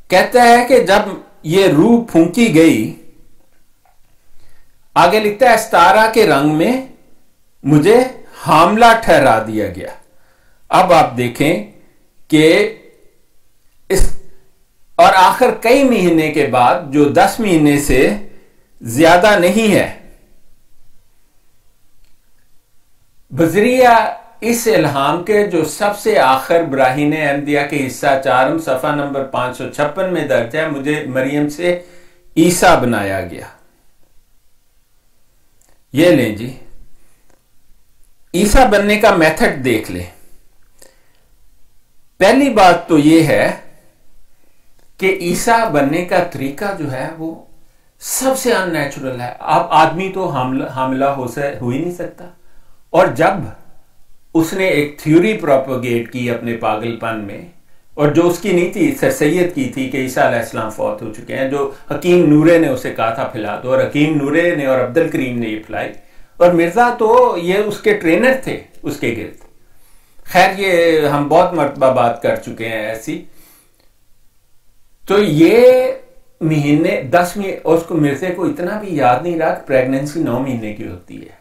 कहता है कि जब ये रूह फूंकी गई, आगे लिखता है इस्तारा के रंग में मुझे हामला ठहरा दिया गया। अब आप देखें कि इस और आखिर कई महीने के बाद, जो 10 महीने से ज्यादा नहीं है, बजरिया इस इल्हाम के जो सबसे आखिर ब्राहीन अंबिया के हिस्सा 4 सफा नंबर 556 में दर्ज है, मुझे मरियम से ईसा बनाया गया। ये लें जी, ईसा बनने का मेथड देख लें। पहली बात तो ये है कि ईसा बनने का तरीका जो है वो सबसे अननेचुरल है। आप आदमी तो हामिला हो ही नहीं सकता। और जब उसने एक थ्योरी प्रोपोगेट की अपने पागलपन में, और जो उसकी नीति सर सैयद की थी कि ईसा अलैहिस्सलाम फौत हो चुके हैं, जो हकीम नूरे ने उसे कहा था फैला दो, और हकीम नूरे ने और अब्दुल करीम ने ये फैलाई, और मिर्जा तो ये उसके ट्रेनर थे उसके गिर्द। खैर ये हम बहुत मरतबा बात कर चुके हैं ऐसी। तो ये महीने 10 महीने, उसको मिर्जे को इतना भी याद नहीं रहा कि प्रेगनेंसी 9 महीने की होती है।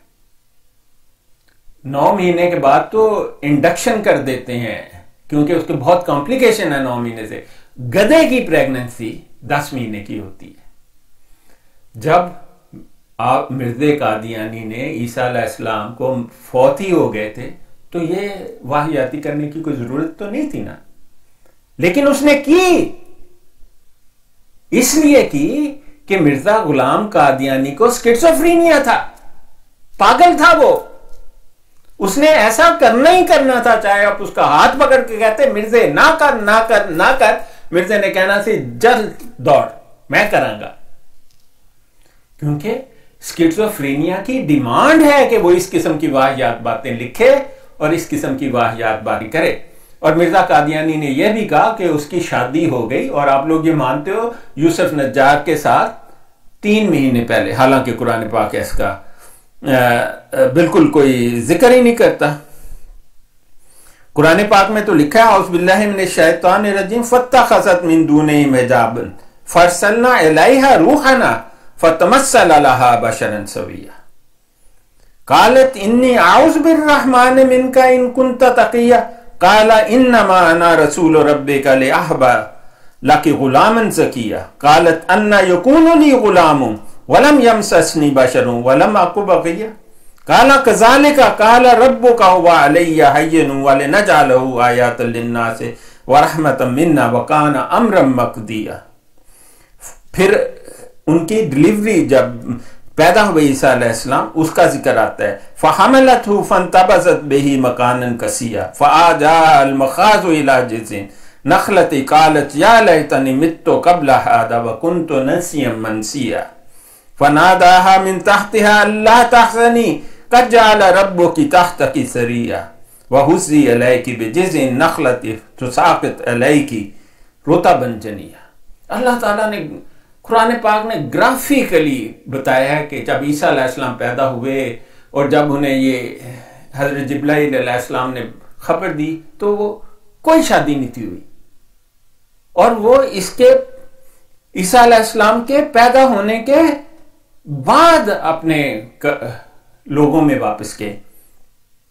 9 महीने के बाद तो इंडक्शन कर देते हैं, क्योंकि उसके बहुत कॉम्प्लिकेशन है 9 महीने से। गधे की प्रेगनेंसी 10 महीने की होती है। जब आप मिर्जे कादियानी ने ईसा अलैहिस्सलाम को फौत ही हो गए थे, तो ये वाहियाती करने की कोई जरूरत तो नहीं थी ना, लेकिन उसने की। इसलिए कि मिर्जा गुलाम कादियानी को स्किज़ोफ्रेनिया था, पागल था वो। उसने ऐसा करना ही करना था, चाहे आप उसका हाथ पकड़ के कहते मिर्जे ना कर ना कर ना कर, मिर्जे ने कहना सी जल्द दौड़, मैं करांगा। क्योंकि स्किज़ोफ्रेनिया की डिमांड है कि वो इस किस्म की वाहियात बातें लिखे और इस किस्म की वाहियात बातें करे। और मिर्जा कादियानी ने यह भी कहा कि उसकी शादी हो गई, और आप लोग ये मानते हो यूसुफ नज्जार के साथ 3 महीने पहले, हालांकि कुरान पाक इसका बिल्कुल कोई जिक्र ही नहीं करता। कुरान पाक में तो लिखा है औज़ बिल्लाहि मिनश शैतानिर रजीम फत्तखज़त मिन दूनिहिम हिजाबन फरसलना इलैहा रूहना फतमस्सल लहा बशरन सविया कालत इन्नी आउज़ बिर्रहमान मिनका इन कुंत तकिया काला इन्नमा अना रसूल रब्बिका लिअहबा लकी गुलामन ज़किया कालत अन्ना यकूनु ली गुलामुन वलम यमससनी बशरुन वलम अकु बगिया काला कज़ालिका काला रब्बुका हुवा अलैया हय्यनुन वलिनजअलहु आयातन लिन्नासि व रहमतन मिन्ना व काना अम्रन मक़दिया। फिर उनकी डिलीवरी जब पैदा हुए ईसा अलैहिस्सलाम, उसका जिक्र आता है। फ़हमलतहु फ़ंतबज़त बिही मकानन कसिया फ़अजाअल मख़ाज़ु इला जिज़िन नख़लति क़ालत या लैतनी मित्तु क़ब्ल हाज़ा व कुन्तु नसिय्यन मनसिया फ़नादाहा मिन तहतिहा अल्ला तहज़नी क़द जअल रब्बुकी तहतकी सरिया व हुज़्ज़ी इलैकी बिजिज़िन नख़लति तुसाक़ित अलैकी रुतबन जनिया। अल्लाह ताला ने कुरान पाक ने ग्राफिकली बताया है कि जब ईसा अलैहिस्सलाम पैदा हुए और जब उन्हें ये हज़रत जिब्राइल अलैहिस्सलाम ने खबर दी, तो वो कोई शादी नहीं थी हुई, और वो इसके ईसा अलैहिस्सलाम के पैदा होने के बाद अपने लोगों में वापस गए।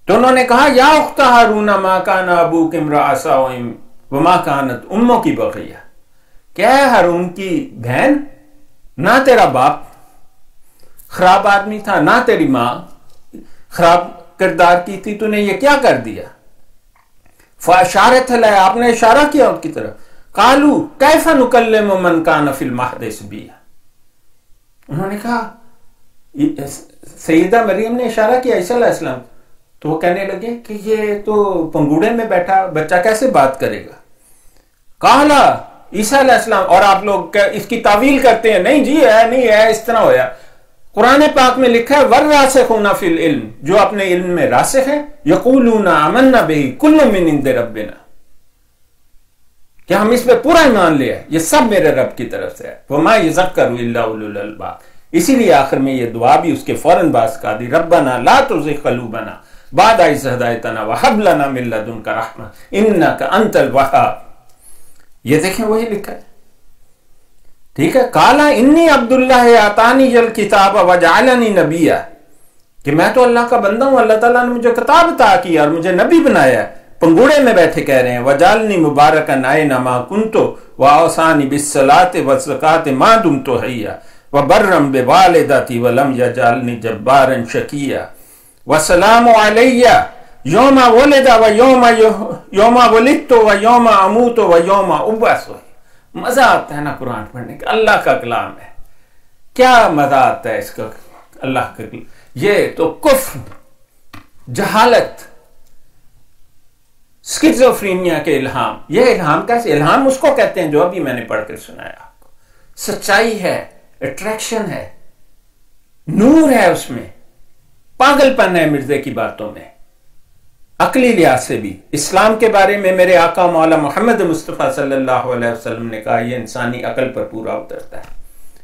तो उन्होंने कहा या उख्ता हारून मा काना अबूक इम्रा सौइन व मा कानत उम्मुकी बग़िया, क्या है हारून की बहन, ना तेरा बाप खराब आदमी था, ना तेरी मां खराब किरदार की थी, तूने ये क्या कर दिया। फ़अशारत अलैहि, आपने इशारा किया उनकी तरफ। कालू कैफ़ा नुकल्लिमु मन कान फिल महद सबिया, उन्होंने कहा, सैयदा मरियम ने इशारा किया ईसा अलैहिस्सलाम, तो वो कहने लगे कि ये तो पंगूड़े में बैठा बच्चा कैसे बात करेगा। काला ईसा अलैहिस्सलाम, और आप लोग इसकी तावील करते हैं, नहीं जी है नहीं है, इस तरह होया। कुरान पाक में लिखा है वर्रासिखूना फिल इल्म, जो अपने इल्म में रासिख है, यक़ूलूना आमन्ना बिही कुल्लुम मिन इंदि रब्बिना, क्या हम इस पे पूरा ईमान लिया, ये सब मेरे रब की तरफ से है। वमा यज़क्करु इल्ला उलुल अलबाब। इसीलिए आखिर में ये दुआ भी उसके फौरन बास का दी, रब्बना ला तुज़िग़ क़ुलूबना बादा इज़ हदायतना व हब लना मिन लदुनका रहमा इन्नका अंतल वहाब। ये देखें वही लिखा है, ठीक है। काला इन्नी अब्दुल्लाह आतानी जल किताब व जअलनी नबिया, कि मैं तो अल्लाह का बंदा हूं, अल्लाह ताला ने मुझे किताब अता की और मुझे नबी बनाया। पंगूड़े में बैठे कह रहे हैं वजालनी मुबारकन ऐनमा कुंतु व औसानी बिस्सलाति व ज़काति मा दुमतु हय्या व बर्रम बिवालिदती व लम यजअलनी जब्बारन शकिया व सलामु अलैया यौमा वलिदा व यौमा वलिदतु व यौमा अमूतु व यौमा उबअसु। मजा आता है ना कुरान पढ़ने का, अल्लाह का कलाम है, क्या मजा आता है इसका, अल्लाह का। ये तो कुफ्र, जहालत, स्किज़ोफ्रेनिया के इल्हाम। ये इल्हाम कैसे? इल्हाम उसको कहते हैं जो अभी मैंने पढ़कर सुनाया आपको। सच्चाई है, अट्रैक्शन है, नूर है उसमें, पागलपन है मिर्जे की बातों में। अकली लिहाज से भी इस्लाम के बारे में मेरे आका मौला मोहम्मद मुस्तफ़ा सल्लल्लाहु अलैहि वसल्लम ने कहा, यह इंसानी अकल पर पूरा उतरता है।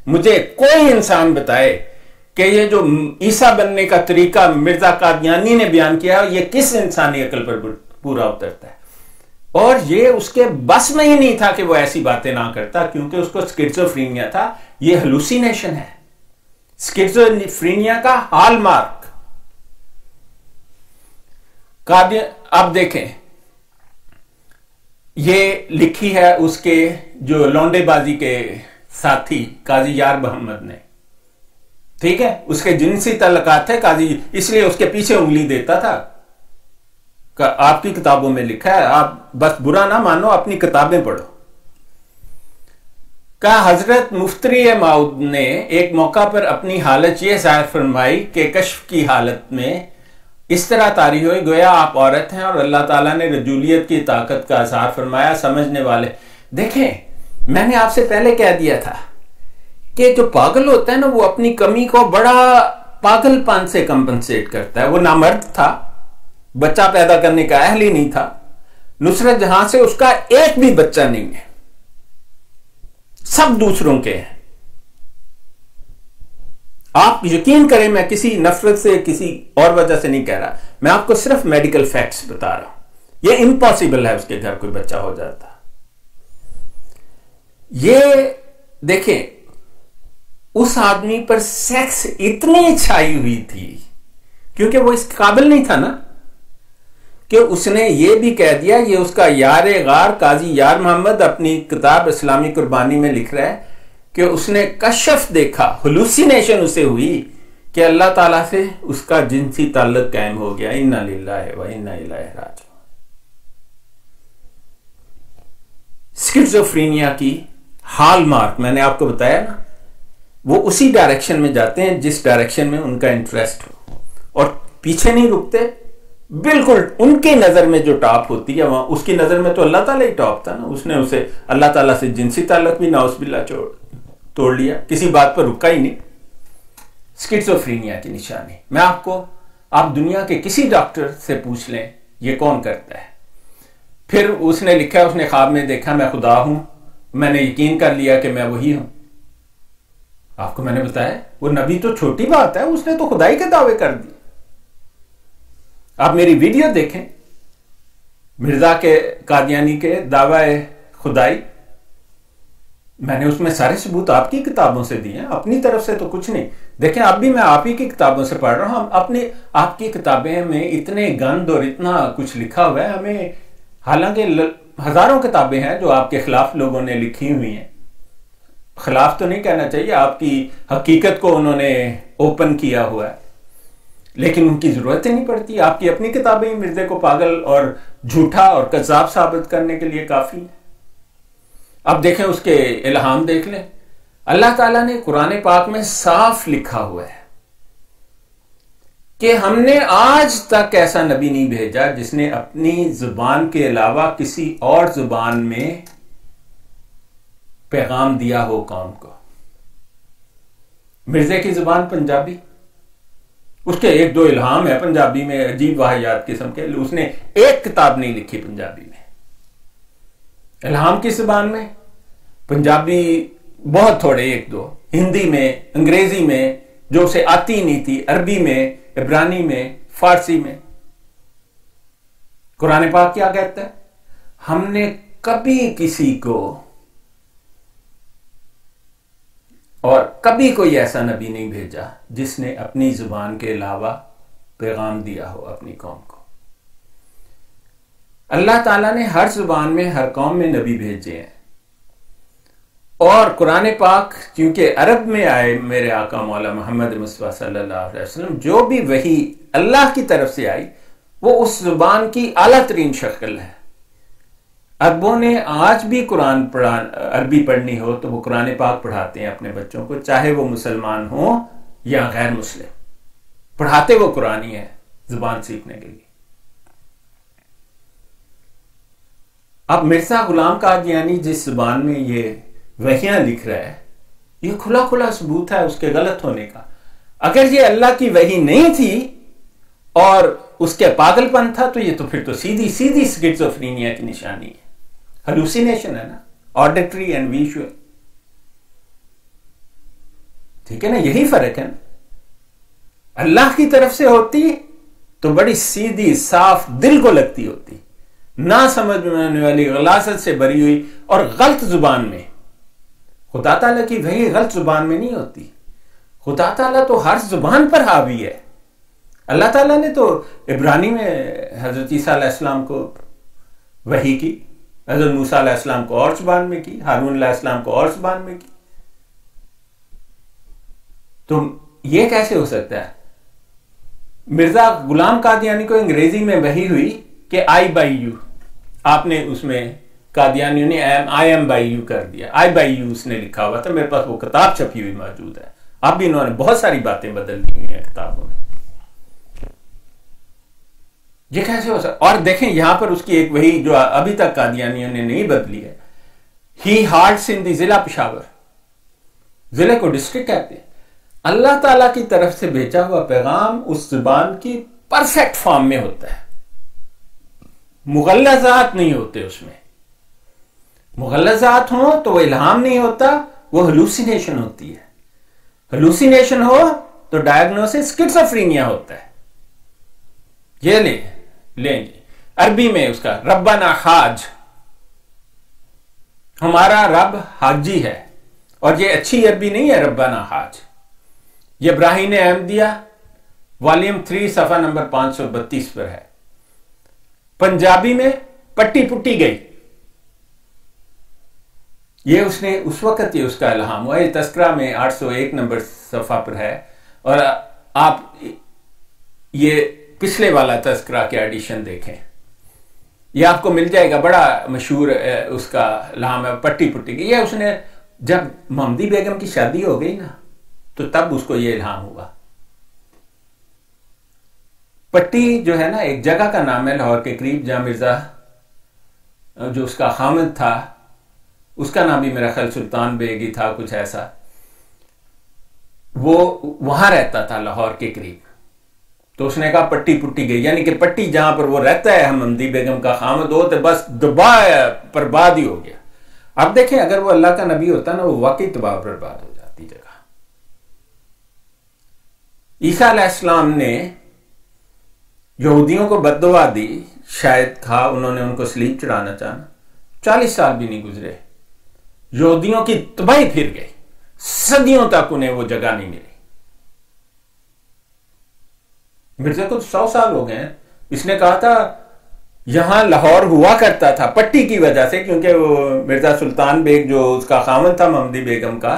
मुझे कोई इंसान बताए कि ये जो ईसा बनने का तरीका मिर्जा कादियानी ने बयान किया है, ये किस इंसानी अकल पर पूरा उतरता है। और ये उसके बस में ही नहीं था कि वो ऐसी बातें ना करता, क्योंकि उसको स्किज़ोफ्रेनिया था। ये हेलुसिनेशन है, स्किज़ोफ्रेनिया का हॉलमार्क। अब देखें, ये लिखी है उसके जो लौंडेबाजी के साथी काजी यार मोहम्मद ने, ठीक है। उसके जिनसी तल्लुकात थे काजी, इसलिए उसके पीछे उंगली देता था। आपकी किताबों में लिखा है, आप बस बुरा ना मानो, अपनी किताबें पढ़ो। का हजरत मुफ्ती माउद ने एक मौका पर अपनी हालत यह जाहिर फरमाई कि कश्फ की हालत में इस तरह तारी हुई गोया आप औरत हैं, और अल्लाह ताला ने रजूलियत की ताकत का इज़हार फरमाया। समझने वाले देखें, मैंने आपसे पहले कह दिया था कि जो पागल होता है ना, वो अपनी कमी को बड़ा पागलपन से कंपनसेट करता है। वो नामर्द था, बच्चा पैदा करने का अहल ही नहीं था। नुसरत जहां से उसका एक भी बच्चा नहीं है, सब दूसरों के हैं। आप यकीन करें, मैं किसी नफरत से, किसी और वजह से नहीं कह रहा, मैं आपको सिर्फ मेडिकल फैक्ट्स बता रहा हूं। यह इम्पॉसिबल है उसके घर कोई बच्चा हो जाता। ये देखें, उस आदमी पर सेक्स इतनी छाई हुई थी क्योंकि वो इस काबिल नहीं था ना, कि उसने ये भी कह दिया। ये उसका यार गार काजी यार मोहम्मद अपनी किताब इस्लामी कुर्बानी में लिख रहा है कि उसने कशफ देखा, हुलूसिनेशन उसे हुई कि अल्लाह ताला से उसका जिनसी ताल्लुक कायम हो गया। इन्ना लिल्लाहि व इन्ना इलैहि राजिऊन। स्किज़ोफ्रेनिया की हॉलमार्क मैंने आपको बताया ना, वो उसी डायरेक्शन में जाते हैं जिस डायरेक्शन में उनका इंटरेस्ट हो, और पीछे नहीं रुकते। बिल्कुल उनकी नजर में जो टॉप होती है, वहां उसकी नजर में तो अल्लाह ताला ही टॉप था ना। उसने उसे अल्लाह ताला से जिनसी ताल्लुक भी नाउज़ुबिल्लाह तोड़ लिया, किसी बात पर रुका ही नहीं। स्किज़ोफ्रेनिया की निशानी मैं आपको, आप दुनिया के किसी डॉक्टर से पूछ लें ये कौन करता है। फिर उसने लिखा, उसने ख्वाब में देखा मैं खुदा हूं, मैंने यकीन कर लिया कि मैं वही हूं। आपको मैंने बताया, वो नबी तो छोटी बात है, उसने तो खुदाई के दावे कर दिए। आप मेरी वीडियो देखें, मिर्जा के कादियानी के दावा खुदाई, मैंने उसमें सारे सबूत आपकी किताबों से दिए हैं, अपनी तरफ से तो कुछ नहीं। देखें, अब भी मैं आप ही की किताबों से पढ़ रहा हूं। अपनी आपकी किताबें में इतने गंद और इतना कुछ लिखा हुआ है हमें, हालांकि हजारों किताबें हैं जो आपके खिलाफ लोगों ने लिखी हुई हैं। खिलाफ तो नहीं कहना चाहिए, आपकी हकीकत को उन्होंने ओपन किया हुआ है, लेकिन उनकी जरूरत ही नहीं पड़ती। आपकी अपनी किताबें ही मिर्जे को पागल और झूठा और कज़ाब साबित करने के लिए काफी है। अब देखें, उसके इल्हाम देख लें। अल्लाह ताला ने कुरान पाक में साफ लिखा हुआ है कि हमने आज तक ऐसा नबी नहीं भेजा जिसने अपनी जुबान के अलावा किसी और जुबान में पैगाम दिया हो कौम को। मिर्जे की जुबान पंजाबी, उसके एक दो इल्हाम है पंजाबी में अजीब वाहियात किस्म के, उसने एक किताब नहीं लिखी पंजाबी में। इल्हाम की जुबान में पंजाबी बहुत थोड़े, एक दो, हिंदी में, अंग्रेजी में जो उसे आती नहीं थी, अरबी में, इब्रानी में, फारसी में। कुरान पाक क्या कहता है? हमने कभी किसी को और कभी कोई ऐसा नबी नहीं भेजा जिसने अपनी जुबान के अलावा पैगाम दिया हो अपनी कौम को। अल्लाह ताला ने हर जुबान में, हर कौम में नबी भेजे हैं। और कुरान पाक क्योंकि अरब में आए, मेरे आका मौला मोहम्मद मुस्तफ़ा सल्लल्लाहु अलैहि वसल्लम, जो भी वही अल्लाह की तरफ से आई वो उस जुबान की आला तरीन शक्ल है। अरबों ने आज भी कुरान अरबी पढ़नी हो तो वो कुरान पाक पढ़ाते हैं अपने बच्चों को, चाहे वो मुसलमान हो या गैर मुस्लिम। पढ़ाते वो कुरानी है जुबान सीखने के लिए। अब मिर्जा गुलाम कादियानी जिस जुबान में ये वहियां लिख रहा है, ये खुला खुला सबूत है उसके गलत होने का। अगर ये अल्लाह की वही नहीं थी और उसके पागलपन था, तो ये तो फिर तो सीधी सीधी स्किज़ोफ्रेनिया की निशानी है, हेलुसिनेशन है ना, ऑडिटरी एंड विजुअल। ठीक है ना, यही फर्क है ना। अल्लाह की तरफ से होती तो बड़ी सीधी साफ दिल को लगती होती, ना समझ में आने वाली गलासत से भरी हुई और गलत जुबान में। खुदा ताला की वही गलत जुबान में नहीं होती। खुदा ताला तो हर जुबान पर हावी है। अल्लाह ताला ने तो इब्रानी में हजरत ईसा अलैहिस्सलाम को वही की, हजरत मूसा अलैहिस्सलाम को और जुबान में की, हारून अलैहिस्सलाम को और जुबान में की। तो ये कैसे हो सकता है? मिर्जा गुलाम कादियानी को अंग्रेजी में वही हुई कि आई बाई यू, आपने उसमें कादियानियों ने आई एम बाई यू कर दिया, आई बाई यू उसने लिखा हुआ था। मेरे पास वो किताब छपी हुई मौजूद है। अब भी इन्होंने बहुत सारी बातें बदल दी हुई हैं किताबों में। ये कैसे हो सकता? और देखें यहां पर उसकी एक वही जो अभी तक कादियानियों ने नहीं बदली है, ही हार्ट्स इन द जिला पेशावर, जिले को डिस्ट्रिक्ट कहते हैं। अल्लाह ताला की तरफ से भेजा हुआ पैगाम उस जुबान की परफेक्ट फॉर्म में होता है, मुगल्लज़ात नहीं होते उसमें। मुगल्लज़ात हो तो वो इल्हाम नहीं होता, वो हेलुसिनेशन होती है। हेलुसिनेशन हो तो डायग्नोसिस स्किज़ोफ्रेनिया होता है। ये लेंगे अरबी में उसका रब्बाना हाज, हमारा रब हाजी है। और ये अच्छी अरबी नहीं है रब्बाना हाज। ये इब्राहिम अहमदिया वॉल्यूम 3 सफा नंबर 532 पर है। पंजाबी में पट्टी पुट्टी गई, ये उसने उस वक्त ही उसका इल्हाम हुआ। ये तस्करा में 801 नंबर सफा पर है। और आप ये पिछले वाला तस्करा के एडिशन देखें, ये आपको मिल जाएगा। बड़ा मशहूर उसका इल्हाम है, पट्टी पुट्टी गई। ये उसने जब मोहम्मदी बेगम की शादी हो गई ना, तो तब उसको ये इल्हाम हुआ। पट्टी जो है ना एक जगह का नाम है लाहौर के करीब, जहां मिर्जा जो उसका खामिद था उसका नाम भी मेरा ख्याल सुल्तान बेग ही था, कुछ ऐसा। वो वहां रहता था लाहौर के करीब। तो उसने कहा पट्टी पुट्टी गई, यानी कि पट्टी जहां पर वो रहता है हमदी बेगम का खामिद हो, तो बस दबाया बर्बाद ही हो गया। अब देखें अगर वो अल्लाह का नबी होता ना, वो वाकई तबाह बर्बाद हो जाती जगह। ईसा अलैहिस्सलाम ने यहूदियों को बद्दुआ दी, शायद था उन्होंने उनको सलीब चढ़ाना चाहा। 40 साल भी नहीं गुजरे, यहूदियों की तबाही फिर गई। सदियों तक उन्हें वो जगह नहीं मिली। मिर्जा को 100 साल हो गए हैं। इसने कहा था यहां लाहौर हुआ करता था पट्टी की वजह से, क्योंकि वो मिर्जा सुल्तान बेग जो उसका खामन था मोहम्मदी बेगम का,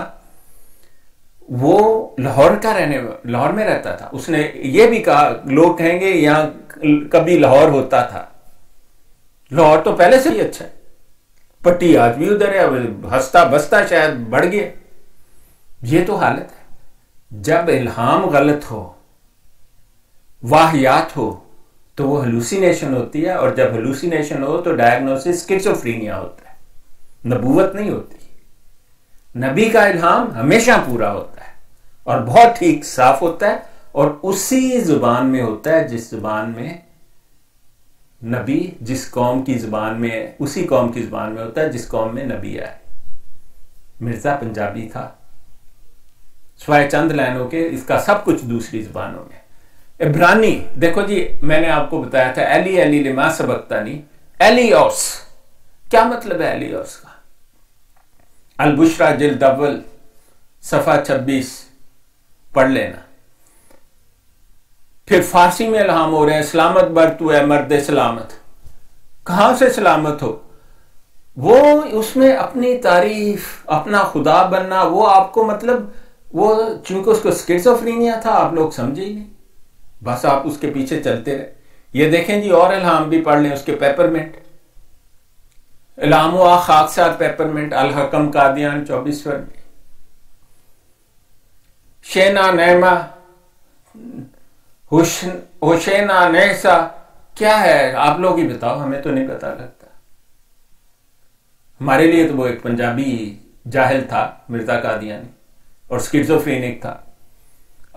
वो लाहौर में रहता था। उसने ये भी कहा, लोग कहेंगे यहां कभी लाहौर होता था। लाहौर तो पहले से ही अच्छा है, पट्टी आज भी उधर है, हंसता बसता शायद बढ़ गया। ये तो हालत है। जब इल्हाम गलत हो, वाहियात हो, तो वो हेलुसिनेशन होती है। और जब हेलुसिनेशन हो तो डायग्नोसिस स्किज़ोफ्रेनिया होता है, नबूवत नहीं होती। नबी का इल्हाम हमेशा पूरा होता है और बहुत ठीक साफ होता है, और उसी जुबान में होता है जिस जुबान में नबी, जिस कौम की जुबान में, उसी कौम की जुबान में होता है जिस कौम में नबी आए। मिर्जा पंजाबी था, स्वाय चंद लाइनों के, इसका सब कुछ दूसरी जुबानों में। इब्रानी देखो जी, मैंने आपको बताया था एली एली लिमा सबक्तानी, एलियोस क्या मतलब है एलियोस का? अल-बुश्रा जिल्द अव्वल सफा 26 पढ़ लेना। फिर फारसी में इल्हाम हो रहे हैं, सलामत बर तू है मर्द सलामत। कहां से सलामत हो? वो उसमें अपनी तारीफ, अपना खुदा बनना, वो आपको मतलब वो चूंकि उसको स्किज़ोफ्रेनिया था, आप लोग समझे ही नहीं, बस आप उसके पीछे चलते रहे। ये देखें जी, और इल्हाम भी पढ़ लें उसके। पेपरमेंट इल्हाम हुआ खाकसार पेपरमेंट, अल हकम कादियान 24 फरवरी। शेना नैमा हुसैना नेसा क्या है, आप लोग ही बताओ, हमें तो नहीं पता लगता। हमारे लिए तो वो एक पंजाबी जाहिल था मिर्जा कादियानी और स्किज़ोफ्रेनिक था।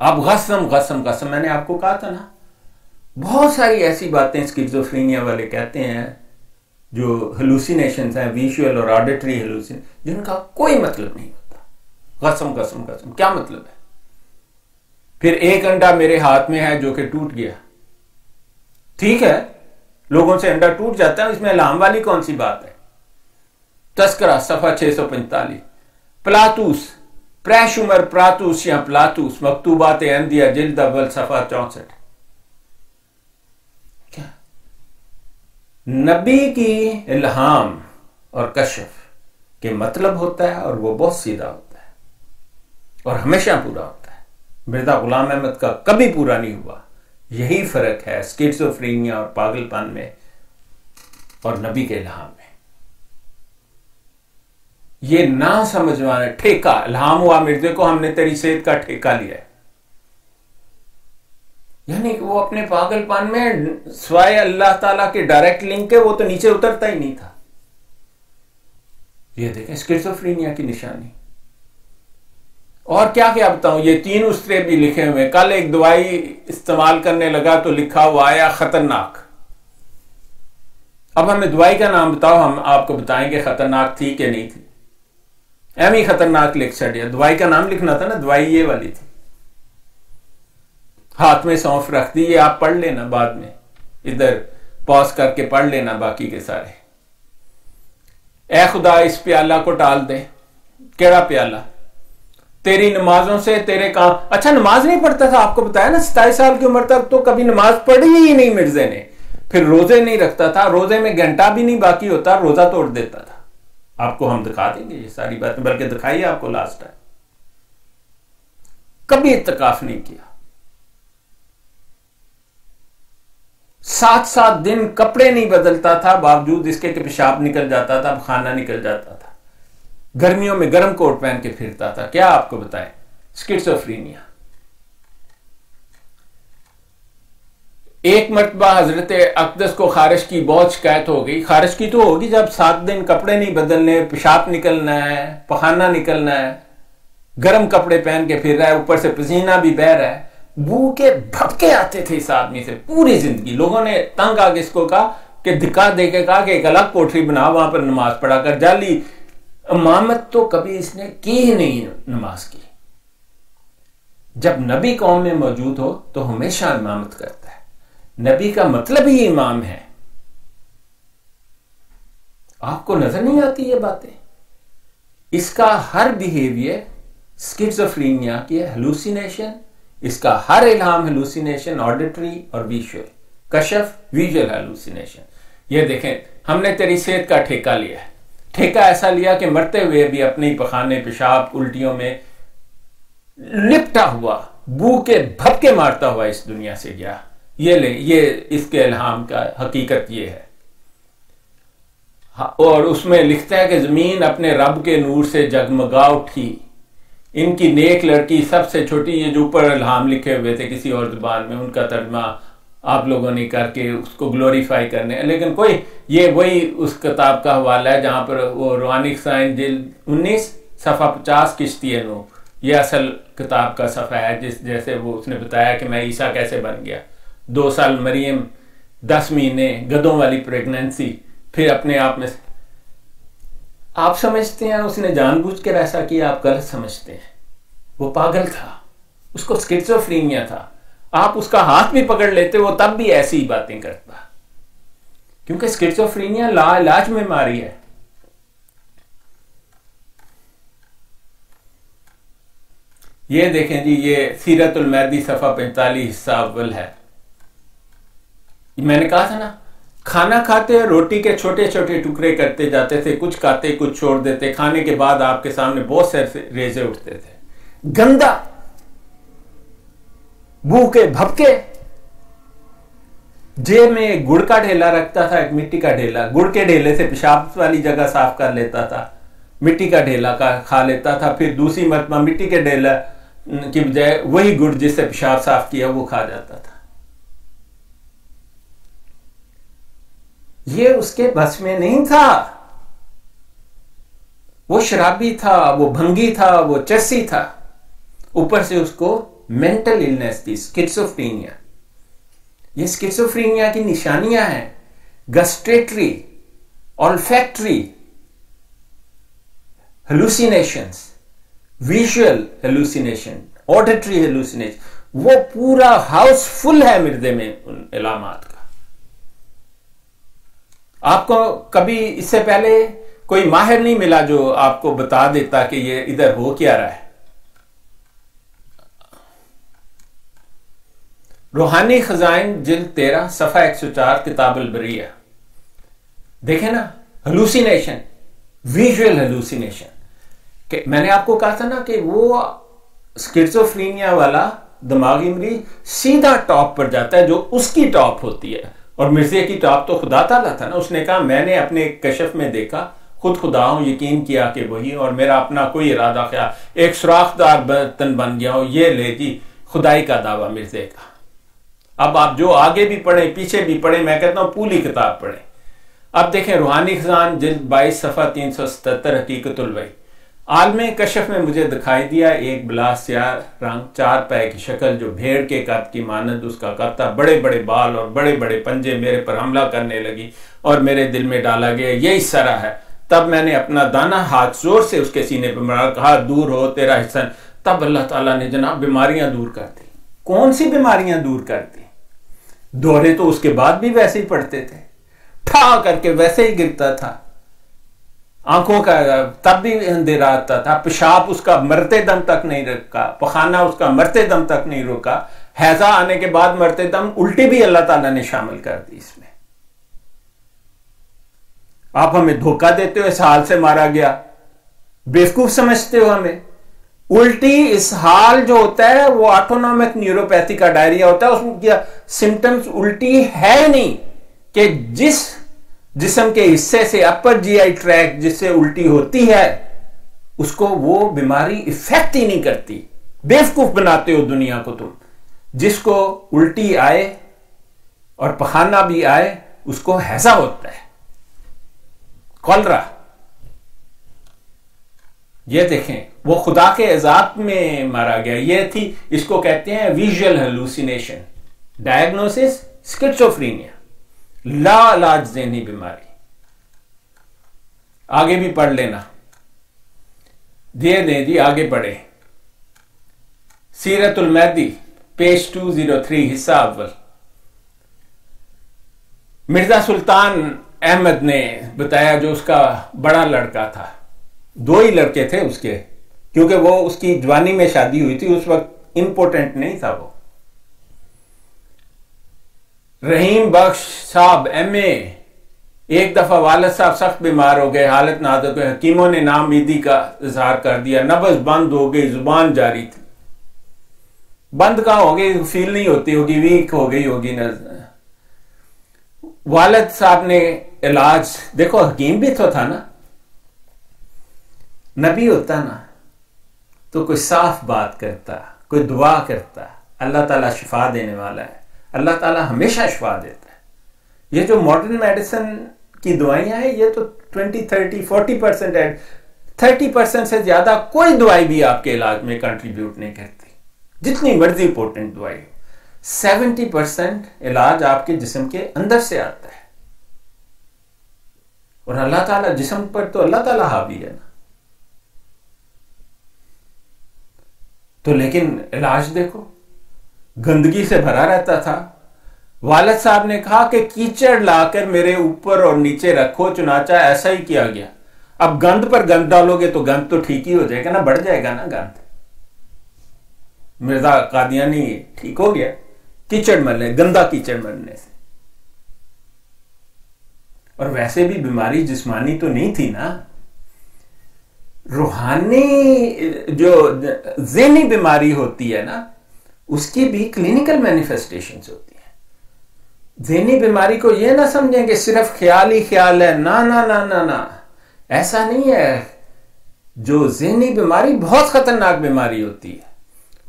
अब गसम गसम गसम, मैंने आपको कहा था ना, बहुत सारी ऐसी बातें स्किज़ोफ्रेनिया वाले कहते हैं जो हेलुसिनेशंस हैं, विजुअल और ऑडिटरी हेलुसिन, जिनका कोई मतलब नहीं होता। गसम गसम गसम क्या मतलब है? फिर एक अंडा मेरे हाथ में है जो कि टूट गया, ठीक है, लोगों से अंडा टूट जाता है, इसमें इल्हाम वाली कौन सी बात है? तस्करा सफा 645। प्लातूस प्रेशुमर प्रातूस या प्लातूस मकतूबात अहमदिया जिल्द अव्वल सफा 64। क्या नबी की इल्हाम और कशफ के मतलब होता है और वो बहुत सीधा होता है और हमेशा पूरा होता है। मिर्जा गुलाम अहमद का कभी पूरा नहीं हुआ। यही फर्क है स्किज़ोफ्रेनिया और पागलपन में और नबी के इल्हाम में। ये ना समझवाना, ठेका इल्हाम हुआ मिर्जे को, हमने तेरी सेहत का ठेका लिया है, यानी कि वो अपने पागलपन में स्वाय अल्लाह ताला के डायरेक्ट लिंक है, वो तो नीचे उतरता ही नहीं था। ये देखें स्किज़ोफ्रेनिया की निशानी। और क्या क्या बताऊं, ये 3 उसरे भी लिखे हुए। कल एक दवाई इस्तेमाल करने लगा तो लिखा हुआ आया खतरनाक। अब हमें दवाई का नाम बताओ, हम आपको बताएंगे खतरनाक थी कि नहीं थी। एम ही खतरनाक लिख छड़िया। दवाई का नाम लिखना था ना, दवाई ये वाली थी। हाथ में सौंफ रख दी, ये आप पढ़ लेना बाद में, इधर पॉज करके पढ़ लेना बाकी के सारे। ए खुदा इस प्याला को टाल दे। केड़ा प्याला? तेरी नमाजों से तेरे काम। अच्छा, नमाज नहीं पढ़ता था, आपको बताया ना, 27 साल की उम्र तक तो कभी नमाज पढ़ी ही नहीं मिर्जे ने। फिर रोजे नहीं रखता था, रोजे में घंटा भी नहीं बाकी होता, रोजा तोड़ देता था। आपको हम दिखा देंगे ये सारी बातें, बल्कि दिखाइए आपको लास्ट टाइम। कभी इत्तकाफ नहीं किया। 7-7 दिन कपड़े नहीं बदलता था, बावजूद इसके कि पेशाब निकल जाता था, खाना निकल जाता था। गर्मियों में गर्म कोट पहन के फिरता था। क्या आपको बताएं, स्किज़ोफ्रेनिया। एक मर्तबा हजरत अक़दस को खारिश की बहुत शिकायत हो गई। खारिश की तो होगी जब 7 दिन कपड़े नहीं बदलने, पेशाब निकलना है, पखाना निकलना है, गर्म कपड़े पहन के फिर रहा है, ऊपर से पसीना भी बह रहा है, बू के भपके आते थे इस आदमी से पूरी जिंदगी। लोगों ने तंग आके इसको कहा कि धिक्का देके कहा कि एक अलग कोठरी बना, वहां पर नमाज पढ़ा कर। जाली इमामत तो कभी इसने की ही नहीं नमाज की। जब नबी कौम में मौजूद हो तो हमेशा इमामत करता है। नबी का मतलब ही इमाम है। आपको नजर नहीं आती ये बातें? इसका हर बिहेवियर स्किज़ोफ्रेनिया की हेलुसिनेशन, इसका हर इल्हाम हेलुसिनेशन, ऑडिटरी और विजुअल, कशफ विजुअल हेलुसिनेशन। ये देखें, हमने तेरी सेहत का ठेका लिया है। ठेका ऐसा लिया कि मरते हुए भी अपने पखाने, पेशाब, उल्टियों में लिपटा हुआ, बू के भपके मारता हुआ इस दुनिया से गया। ये ले, ये इसके इल्हाम का हकीकत ये है। और उसमें लिखता है कि जमीन अपने रब के नूर से जगमगा उठी। इनकी नेक लड़की सबसे छोटी, ये जो ऊपर इल्हाम लिखे हुए थे किसी और जुबान में, उनका तर्जमा आप लोगों ने करके उसको ग्लोरीफाई करने, लेकिन कोई ये वही उस किताब का हवाला है जहां पर वो रूहानी साइन जिल्द 19 सफ़ा 50 किश्ती नो, ये असल किताब का सफ़ा है। जैसे वो उसने बताया कि मैं ईसा कैसे बन गया, 2 साल मरियम, 10 महीने गधों वाली प्रेगनेंसी, फिर अपने आप में। आप समझते हैं उसने जानबूझ कर ऐसा किया? आप गलत समझते हैं। वो पागल था, उसको स्किज़ोफ्रेनिया था। आप उसका हाथ भी पकड़ लेते वो तब भी ऐसी ही बातें करता, क्योंकि स्किज़ोफ्रेनिया लाइलाज बीमारी है। ये देखें जी, ये सीरतुल महदी सफ़ा 45 हिस्सा अव्वल है। मैंने कहा था ना, खाना खाते रोटी के छोटे छोटे टुकड़े करते जाते थे, कुछ खाते कुछ छोड़ देते। खाने के बाद आपके सामने बहुत से रेजे उठते थे, गंदा, बू के भपके। जेब में गुड़ का ढेला रखता था, एक मिट्टी का ढेला, गुड़ के ढेले से पेशाब वाली जगह साफ कर लेता था, मिट्टी का ढेला का खा लेता था। फिर दूसरी मरतबा मिट्टी के ढेला की बजाय वही गुड़ जिससे पेशाब साफ किया वो खा जाता था। ये उसके बस में नहीं था। वो शराबी था, वो भंगी था, वो चर्सी था, ऊपर से उसको मेंटल इलनेस थी, स्किज़ोफ्रेनिया। ये स्किज़ोफ्रेनिया की निशानियां हैं, gustatory, olfactory hallucinations, visual hallucination, auditory hallucination, वो पूरा हाउस फुल है मिर्दे में उन इलामात का। आपको कभी इससे पहले कोई माहिर नहीं मिला जो आपको बता देता कि ये इधर हो क्या रहा है। रूहानी खजाइन जिल्द 13 सफा 104 किताब अल बरिया देखे ना, हेलुसिनेशन, विजुअल हेलुसिनेशन। मैंने आपको कहा था ना कि वो स्किज़ोफ्रेनिया वाला दिमागी मरीज सीधा टॉप पर जाता है, जो उसकी टॉप होती है। और मिर्जे की टॉप तो खुदा ताला था ना। उसने कहा मैंने अपने कशफ में देखा, खुद खुदा हूं, यकीन किया कि वही, और मेरा अपना कोई इरादा ख्याल, एक सुराखदार बर्तन बन गया हो, ये ले जी खुदाई का दावा मिर्जे का। अब आप जो आगे भी पढ़े पीछे भी पढ़े, मैं कहता हूं पूरी किताब पढ़े। अब देखें रूहानी खजान जिल्द 22 सफा 377 हकीकतुल वही। आलमे कशफ में मुझे दिखाई दिया एक बिला स्याह रंग, 4 पैर की शक्ल, जो भेड़ के कद की मानद उसका करता, बड़े बड़े बाल और बड़े बड़े पंजे, मेरे पर हमला करने लगी और मेरे दिल में डाला गया यही सरा है। तब मैंने अपना दाना हाथ जोर से उसके सीने पर मारा, कहा दूर हो तेरा हिस्सा। तब अल्लाह ताला ने जनाब बीमारियां दूर कर दी। कौन सी बीमारियां दूर कर दी? दौरे तो उसके बाद भी वैसे ही पड़ते थे, ठा करके वैसे ही गिरता था, आंखों का तब भी अंधेरा आता था, पेशाब उसका मरते दम तक नहीं रुका, पखाना उसका मरते दम तक नहीं रुका, हैजा आने के बाद मरते दम उल्टी भी अल्लाह ताला ने शामिल कर दी इसमें। आप हमें धोखा देते हो, इस हाल से मारा गया, बेवकूफ समझते हो हमें। उल्टी इस हाल जो होता है वो ऑटोनॉमिक न्यूरोपैथी का डायरिया होता है। उसमें सिम्टम्स उल्टी है नहीं कि जिस जिस्म के हिस्से से अपर जीआई ट्रैक जिससे उल्टी होती है उसको वो बीमारी इफेक्ट ही नहीं करती। बेवकूफ बनाते हो दुनिया को तुम। जिसको उल्टी आए और पखाना भी आए उसको हैजा होता है, कॉलरा। ये देखें वो खुदा के अजाब में मारा गया। ये थी, इसको कहते हैं विजुअल हेलुसिनेशन। डायग्नोसिस स्किज़ोफ्रेनिया, लाइलाज ज़हनी बीमारी। आगे भी पढ़ लेना, दे दें जी, आगे पढ़े। सीरतुल महदी पेज 203 हिस्सा अव्वल। मिर्जा सुल्तान अहमद ने बताया, जो उसका बड़ा लड़का था, 2 ही लड़के थे उसके, क्योंकि वो उसकी जवानी में शादी हुई थी, उस वक्त इम्पोर्टेंट नहीं था वो। रहीम बख्श साहब एमए, एक दफा वालिद साहब सख्त बीमार हो गए, हालत नाजुक है, हकीमों ने नाउमीदी का इजहार कर दिया, नब्ज बंद हो गई, जुबान जारी थी। बंद कहां हो गई, फील नहीं होती होगी, वीक हो गई होगी न। वालिद साहब ने इलाज, देखो हकीम भी तो था ना, नबी होता ना तो कोई साफ बात करता, कोई दुआ करता। अल्लाह ताला शिफा देने वाला है, अल्लाह ताला हमेशा शिफा देता है। ये जो मॉडर्न मेडिसिन की दवाइयां हैं ये तो 20, 30, 40% है, 30% से ज्यादा कोई दवाई भी आपके इलाज में कंट्रीब्यूट नहीं करती, जितनी मर्जी पोटेंट दवाई। 70% इलाज आपके जिस्म के अंदर से आता है, और अल्लाह ताला जिस्म पर तो अल्लाह ताला हावी है ना। तो लेकिन इलाज देखो गंदगी से भरा रहता था। वालिद साहब ने कहा कि कीचड़ लाकर मेरे ऊपर और नीचे रखो, चुनाचा ऐसा ही किया गया। अब गंद पर गंद डालोगे तो गंद तो ठीक ही हो जाएगा ना, बढ़ जाएगा ना गंद। मिर्जा कादियानी ठीक हो गया कीचड़ मरने, गंदा कीचड़ मरने से। और वैसे भी बीमारी जिस्मानी तो नहीं थी ना, रूहानी जो ज़हनी बीमारी होती है ना, उसकी भी क्लिनिकल मैनिफेस्टेशंस होती है। ज़हनी बीमारी को यह ना समझें कि सिर्फ ख्याल ही ख्याल है, ना ना ना ना ना, ऐसा नहीं है। जो ज़हनी बीमारी बहुत खतरनाक बीमारी होती है,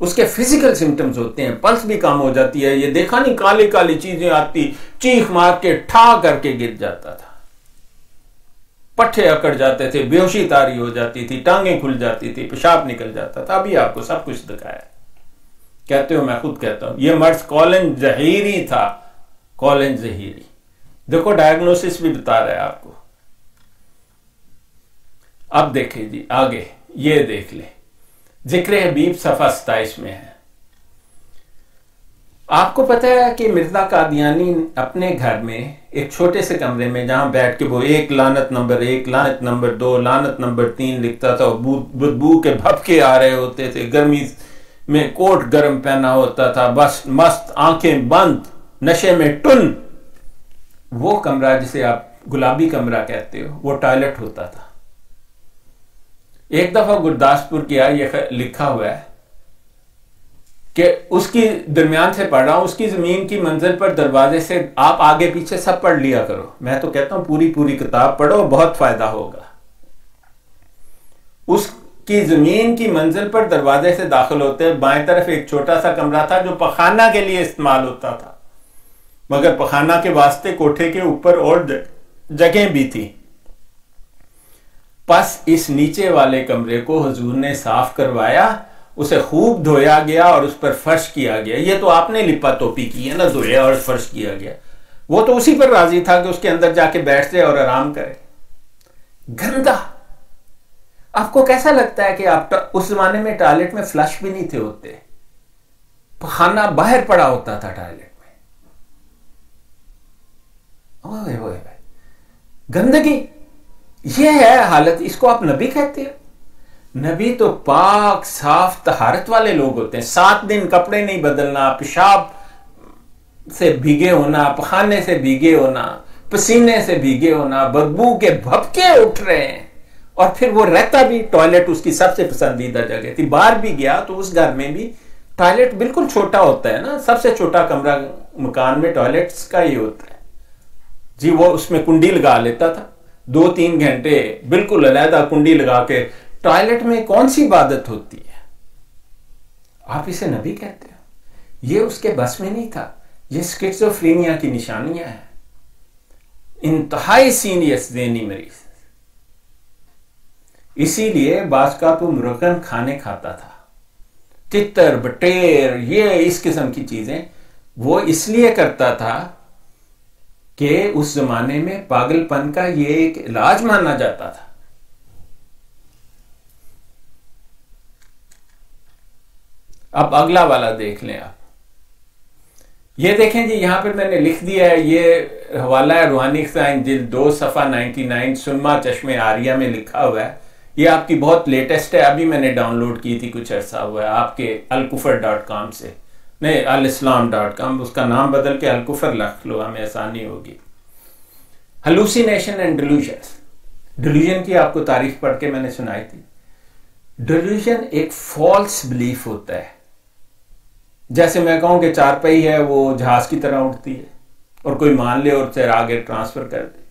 उसके फिजिकल सिम्टम्स होते हैं, पल्स भी कम हो जाती है। ये देखा नहीं, काली काली चीजें आती, चीख मार के ठा करके गिर जाता था, पट्टे अकड़ जाते थे, बेहोशी तारी हो जाती थी, टांगें खुल जाती थी, पेशाब निकल जाता था। अभी आपको सब कुछ दिखाया। कहते हो, मैं खुद कहता हूं, यह मर्ज कॉलिन जहीरी था, कॉलिन जहीरी। देखो डायग्नोसिस भी बता रहा है आपको। अब देखिए जी आगे, ये देख ले, जिक्र हबीब सफा 27 में है। आपको पता है कि मिर्जा कादियानी अपने घर में एक छोटे से कमरे में जहां बैठ के वो एक लानत नंबर 1, लानत नंबर 2, लानत नंबर 3 लिखता था। बदबू के भपके आ रहे होते थे, गर्मी में कोट गर्म पहना होता था, बस मस्त, आंखें बंद, नशे में टुन। वो कमरा जिसे आप गुलाबी कमरा कहते हो, वो टॉयलेट होता था। एक दफा गुरदासपुर किया, ये लिखा हुआ है कि उसकी दरमियान से पढ़ रहा हूं, उसकी जमीन की मंजिल पर दरवाजे से, आप आगे पीछे सब पढ़ लिया करो, मैं तो कहता हूं पूरी पूरी किताब पढ़ो, बहुत फायदा होगा। उसकी जमीन की मंजिल पर दरवाजे से दाखिल होते बाएं तरफ एक छोटा सा कमरा था जो पखाना के लिए इस्तेमाल होता था, मगर पखाना के वास्ते कोठे के ऊपर और जगह भी थी। बस इस नीचे वाले कमरे को हुजूर ने साफ करवाया, उसे खूब धोया गया और उस पर फर्श किया गया। ये तो आपने लिपा तोपी की है ना, धोया और फर्श किया गया। वो तो उसी पर राजी था कि उसके अंदर जाके बैठ जाए और आराम करे। गंदा। आपको कैसा लगता है कि आप उस जमाने में टॉयलेट में फ्लश भी नहीं थे होते, खाना बाहर पड़ा होता था टॉयलेट में। ओए ओए, गंदगी, ये है हालत। इसको आप नबी कहते हो? नबी तो पाक साफ तहारत वाले लोग होते हैं। 7 दिन कपड़े नहीं बदलना, पेशाब से भीगे होना, पखाने से भीगे होना, पसीने से भीगे होना, बदबू के भपके उठ रहे हैं। और फिर वो रहता भी, टॉयलेट उसकी सबसे पसंदीदा जगह थी। बाहर भी गया तो उस घर में भी टॉयलेट बिल्कुल छोटा होता है ना, सबसे छोटा कमरा मकान में टॉयलेट्स का ही होता है जी। वो उसमें कुंडी लगा लेता था, 2-3 घंटे बिल्कुल अलहदा कुंडी लगा के। टॉयलेट में कौन सी इबादत होती है? आप इसे नबी कहते हो? ये उसके बस में नहीं था। ये स्किज़ोफ्रेनिया की निशानियां हैं, इंतहाई सीरियस ज़हनी मरीज। इसीलिए बास का तो मुर्गन खाने खाता था, तितर बटेर, ये इस किस्म की चीजें वो इसलिए करता था कि उस जमाने में पागलपन का ये एक इलाज माना जाता था। अब अगला वाला देख लें आप। ये देखें जी, यहां पर मैंने लिख दिया है, ये हवाला है रूहानी साइन जिल्द 2 सफ़ा 99 सुनमा चश्मे आरिया में लिखा हुआ है। ये आपकी बहुत लेटेस्ट है, अभी मैंने डाउनलोड की थी, कुछ अर्सा हुआ है, आपके अलकुफर.com से, नहीं alislam.com, उसका नाम बदल के अलकुफर रख लो, हमें आसानी होगी। Hallucination and delusion. डिल्यूजन की आपको तारीफ पढ़ के मैंने सुनाई थी। डिल्यूजन एक फॉल्स बिलीफ होता है। जैसे मैं कहूं कि 4 पहिए है वो जहाज की तरह उड़ती है और कोई मान ले और उसे आगे ट्रांसफर कर दे।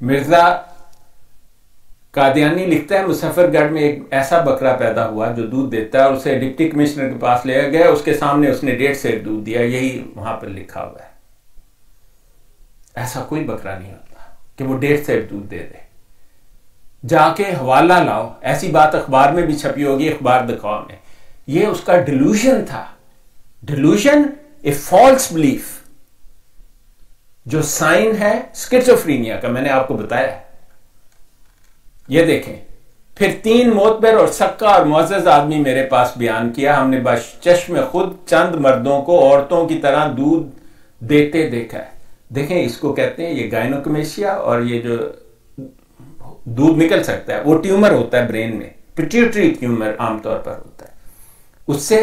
मिर्जा कादियानी लिखता है, मुजफ्फरगढ़ में एक ऐसा बकरा पैदा हुआ जो दूध देता है और उसे डिप्टी कमिश्नर के पास ले गया, उसके सामने उसने 1.5 सेर दूध दिया। यही वहां पर लिखा हुआ है। ऐसा कोई बकरा नहीं होता कि वो 1.5 सेर दूध दे दे। जाके हवाला लाओ, ऐसी बात अखबार में भी छपी होगी, अखबार दिखाओ में। ये उसका डिल्यूजन था। डिल्यूजन ए फॉल्स बिलीफ, जो साइन है स्किज़ोफ्रेनिया का, मैंने आपको बताया है। ये देखें, फिर 3 मोतबर और सक्का और मुअज़्ज़ज़ आदमी मेरे पास बयान किया, हमने बस चश्म खुद चंद मर्दों को औरतों की तरह दूध देते देखा है। देखें, इसको कहते हैं, ये गायनोकमेशिया, और ये जो दूध निकल सकता है वो ट्यूमर होता है ब्रेन में, पिट्यूटरी ट्यूमर आमतौर पर होता है। उससे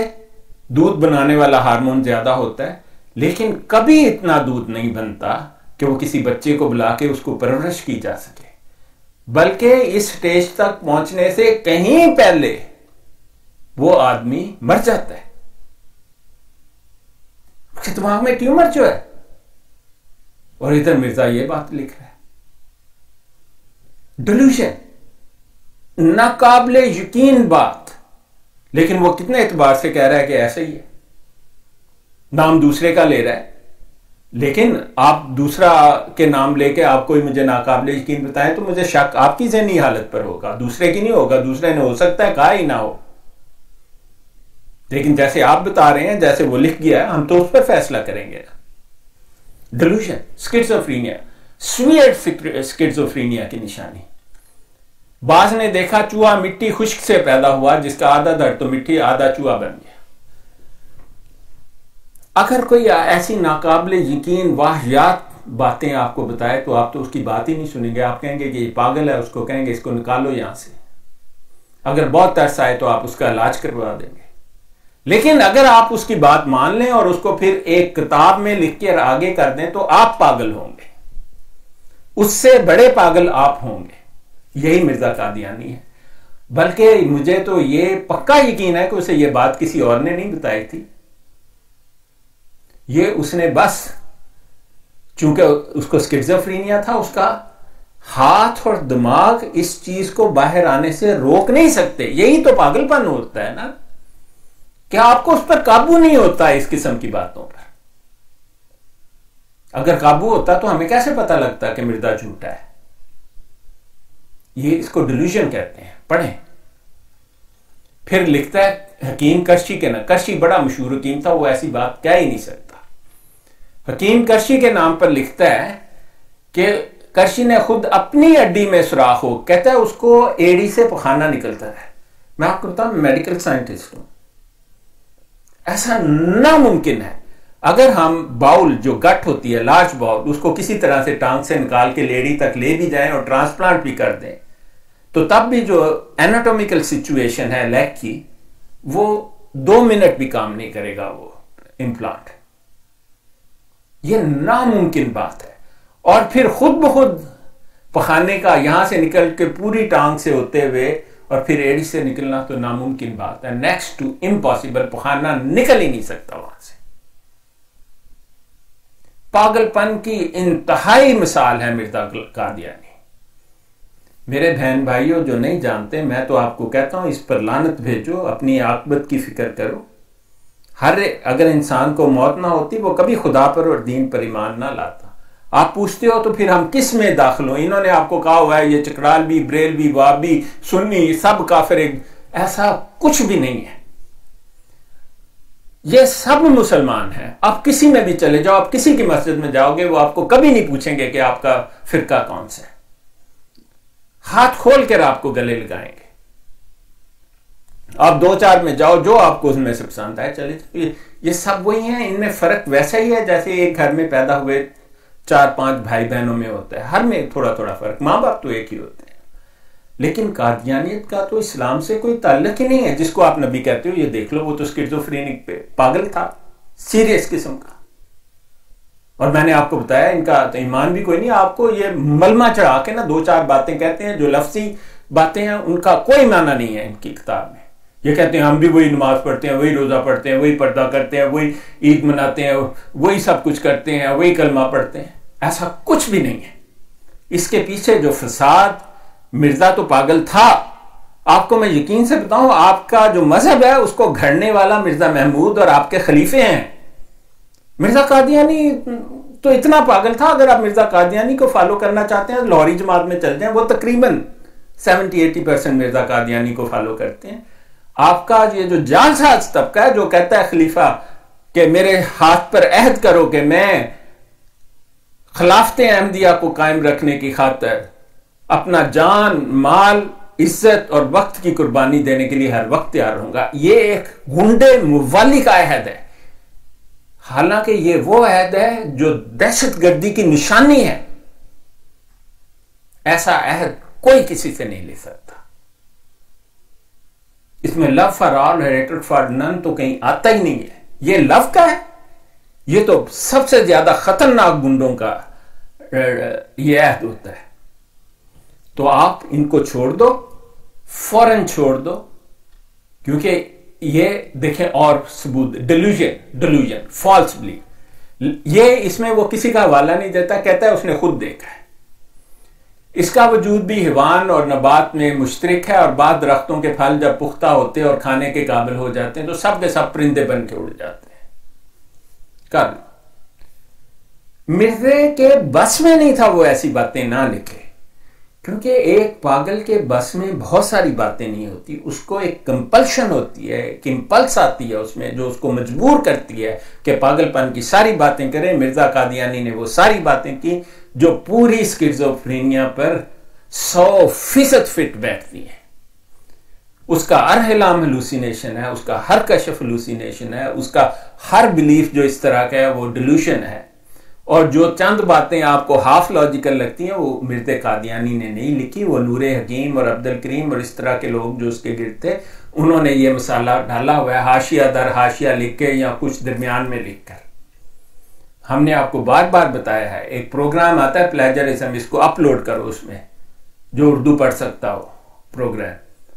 दूध बनाने वाला हार्मोन ज्यादा होता है, लेकिन कभी इतना दूध नहीं बनता कि वो किसी बच्चे को बुला के उसको परवरिश की जा सके। बल्कि इस स्टेज तक पहुंचने से कहीं पहले वो आदमी मर जाता है। उसके दिमाग में ट्यूमर जो है, और इधर मिर्जा ये बात लिख रहा है। डिल्यूजन, नाकाबिले यकीन बात, लेकिन वो कितने एतबार से कह रहा है कि ऐसा ही है, नाम दूसरे का ले रहा है, लेकिन आप दूसरा के नाम लेके आप कोई मुझे नाकाबिले यकीन बताएं तो मुझे शक आपकी ज़हनी हालत पर होगा, दूसरे की नहीं होगा। दूसरे ने हो सकता है कहा ही ना हो, लेकिन जैसे आप बता रहे हैं, जैसे वो लिख गया, हम तो उस पर फैसला करेंगे ना। डिल्यूजन, स्किज़ोफ्रेनिया, स्वीयर्ड स्किज़ोफ्रेनिया की निशानी। बाज ने देखा चूहा मिट्टी खुश्क से पैदा हुआ, जिसका आधा दर्द तो मिट्टी आधा चूहा बन गया। अगर कोई ऐसी नाकाबिले यकीन वाहियात बातें आपको बताए तो आप तो उसकी बात ही नहीं सुनेंगे। आप कहेंगे कि ये पागल है, उसको कहेंगे इसको निकालो यहां से। अगर बहुत तरस आए तो आप उसका इलाज करवा देंगे। लेकिन अगर आप उसकी बात मान लें और उसको फिर एक किताब में लिख कर आगे कर दें तो आप पागल होंगे, उससे बड़े पागल आप होंगे। यही मिर्जा कादियानी है। बल्कि मुझे तो ये पक्का यकीन है कि उसे ये बात किसी और ने नहीं बताई थी। ये उसने बस, चूंकि उसको स्किज़ोफ्रेनिया था, उसका हाथ और दिमाग इस चीज को बाहर आने से रोक नहीं सकते। यही तो पागलपन होता है ना, क्या आपको उस पर काबू नहीं होता इस किस्म की बातों पर। अगर काबू होता तो हमें कैसे पता लगता कि मिर्जा झूठा है। ये इसको डिल्यूजन कहते हैं। पढ़ें। फिर लिखता है हकीम करशी के नाम, करशी बड़ा मशहूर हकीम था, वो ऐसी बात कह ही नहीं सकता। हकीम करशी के नाम पर लिखता है कि करशी ने खुद अपनी हड्डी में सुराख हो, कहता है उसको एड़ी से पखाना निकलता है। मैं आपको बताऊं, मेडिकल साइंटिस्ट हूं, ऐसा नामुमकिन है। अगर हम बाउल जो गट होती है, लार्ज बाउल, उसको किसी तरह से टांग से निकाल के लेडी तक ले भी जाएं और ट्रांसप्लांट भी कर दें, तो तब भी जो एनाटॉमिकल सिचुएशन है लेग की, वो 2 मिनट भी काम नहीं करेगा वो इम्प्लांट। ये नामुमकिन बात है। और फिर खुद ब खुद पखाने का यहां से निकल के पूरी टांग से होते हुए और फिर एड़ी से निकलना तो नामुमकिन बात है, नेक्स्ट टू इम्पॉसिबल। पखाना निकल ही नहीं सकता वहां से। पागलपन की इंतहाई मिसाल है मिर्जा कादियानी। मेरे बहन भाइयों जो नहीं जानते, मैं तो आपको कहता हूं इस पर लानत भेजो, अपनी आकबत की फिक्र करो। अगर इंसान को मौत ना होती वो कभी खुदा पर और दीन पर ईमान ना लाता। आप पूछते हो तो फिर हम किस में दाखिल हो। इन्होंने आपको कहा हुआ है ये चकरालवी, बरेलवी, वाबी, सुन्नी सब काफिर, ऐसा कुछ भी नहीं है। ये सब मुसलमान हैं। आप किसी में भी चले जाओ, आप किसी की मस्जिद में जाओगे, वो आपको कभी नहीं पूछेंगे कि आपका फिरका कौन सा है। हाथ खोल कर आपको गले लगाएंगे। आप 2-4 में जाओ, जो आपको उसमें से पसंद आए चले जाओ। ये सब वही हैं। इनमें फर्क वैसा ही है जैसे एक घर में पैदा हुए 4-5 भाई बहनों में होता है। हर में थोड़ा थोड़ा फर्क, मां बाप तो एक ही होते हैं। लेकिन कादियानियत का तो इस्लाम से कोई ताल्लुक ही नहीं है। जिसको आप नबी कहते हो, ये देख लो, वो तो स्किज़ोफ्रेनिक पे पागल था, सीरियस किस्म का। और मैंने आपको बताया इनका तो ईमान भी कोई नहीं। आपको ये मलमा चढ़ा के ना 2-4 बातें कहते हैं, जो लफ्जी बातें हैं उनका कोई माना नहीं है इनकी किताब में। ये कहते हैं हम भी वही नमाज पढ़ते हैं, वही रोजा पढ़ते हैं, वही पर्दा करते हैं, वही ईद मनाते हैं, वही सब कुछ करते हैं, वही कलमा पढ़ते हैं। ऐसा कुछ भी नहीं है। इसके पीछे जो फसाद, मिर्जा तो पागल था। आपको मैं यकीन से बताऊं, आपका जो मजहब है उसको घड़ने वाला मिर्जा महमूद और आपके खलीफे हैं। मिर्जा कादियानी तो इतना पागल था। अगर आप मिर्जा कादियानी को फॉलो करना चाहते हैं, लाहौरी जमात में चल जाएं, वो तकरीबन 70-80% मिर्जा कादियानी को फॉलो करते हैं। आपका ये जो जालसाज तबका है जो कहता है खलीफा कि मेरे हाथ पर अहद करो कि मैं खिलाफत अहमदिया को कायम रखने की खातिर अपना जान, माल, इज्जत और वक्त की कुर्बानी देने के लिए हर वक्त तैयार रहूंगा, ये एक गुंडे मुवाली का अहद है। हालांकि ये वो अहद है जो दहशतगर्दी की निशानी है। ऐसा अहद कोई किसी से नहीं ले सकता। इसमें love for all, hatred for none तो कहीं आता ही नहीं है। ये लव का है। ये तो सबसे ज्यादा खतरनाक गुंडों का ये अहद होता है। तो आप इनको छोड़ दो, फौरन छोड़ दो, क्योंकि ये देखें और सबूत, डिल्यूजन, फॉल्स बिलीफ। ये इसमें वो किसी का हवाला नहीं देता, कहता है उसने खुद देखा है। इसका वजूद भी हैवान और नबात में मुश्तरक है, और बाद दरख्तों के फल जब पुख्ता होते हैं और खाने के काबिल हो जाते हैं तो सब के सब परिंदे बन के उड़ जाते हैं। कर मिर्जे के बस में नहीं था वो ऐसी बातें ना लिखे, क्योंकि एक पागल के बस में बहुत सारी बातें नहीं होती, उसको एक कंपल्शन होती है, एक इंपल्स आती है उसमें जो उसको मजबूर करती है कि पागलपन की सारी बातें करे। मिर्जा कादियानी ने वो सारी बातें की जो पूरी स्किज़ोफ्रेनिया पर 100% फिट बैठती है। उसका हर हिलाम हेलुसिनेशन है, उसका हर कशफ हेलुसिनेशन है, उसका हर बिलीफ जो इस तरह का है वो डिल्यूशन है, और जो चंद बातें आपको हाफ लॉजिकल लगती हैं वो मिर्ज़ा कादियानी ने नहीं लिखी, वो नूरे हकीम और अब्दुल करीम और इस तरह के लोग जो उसके गिर्द थे उन्होंने ये मसाला डाला हुआ है, हाशिया दर हाशिया लिख के या कुछ दरमियान में लिख कर। हमने आपको बार बार बताया है, एक प्रोग्राम आता है प्लेजरिज्म, इसको अपलोड करो, उसमें जो उर्दू पढ़ सकता हो प्रोग्राम,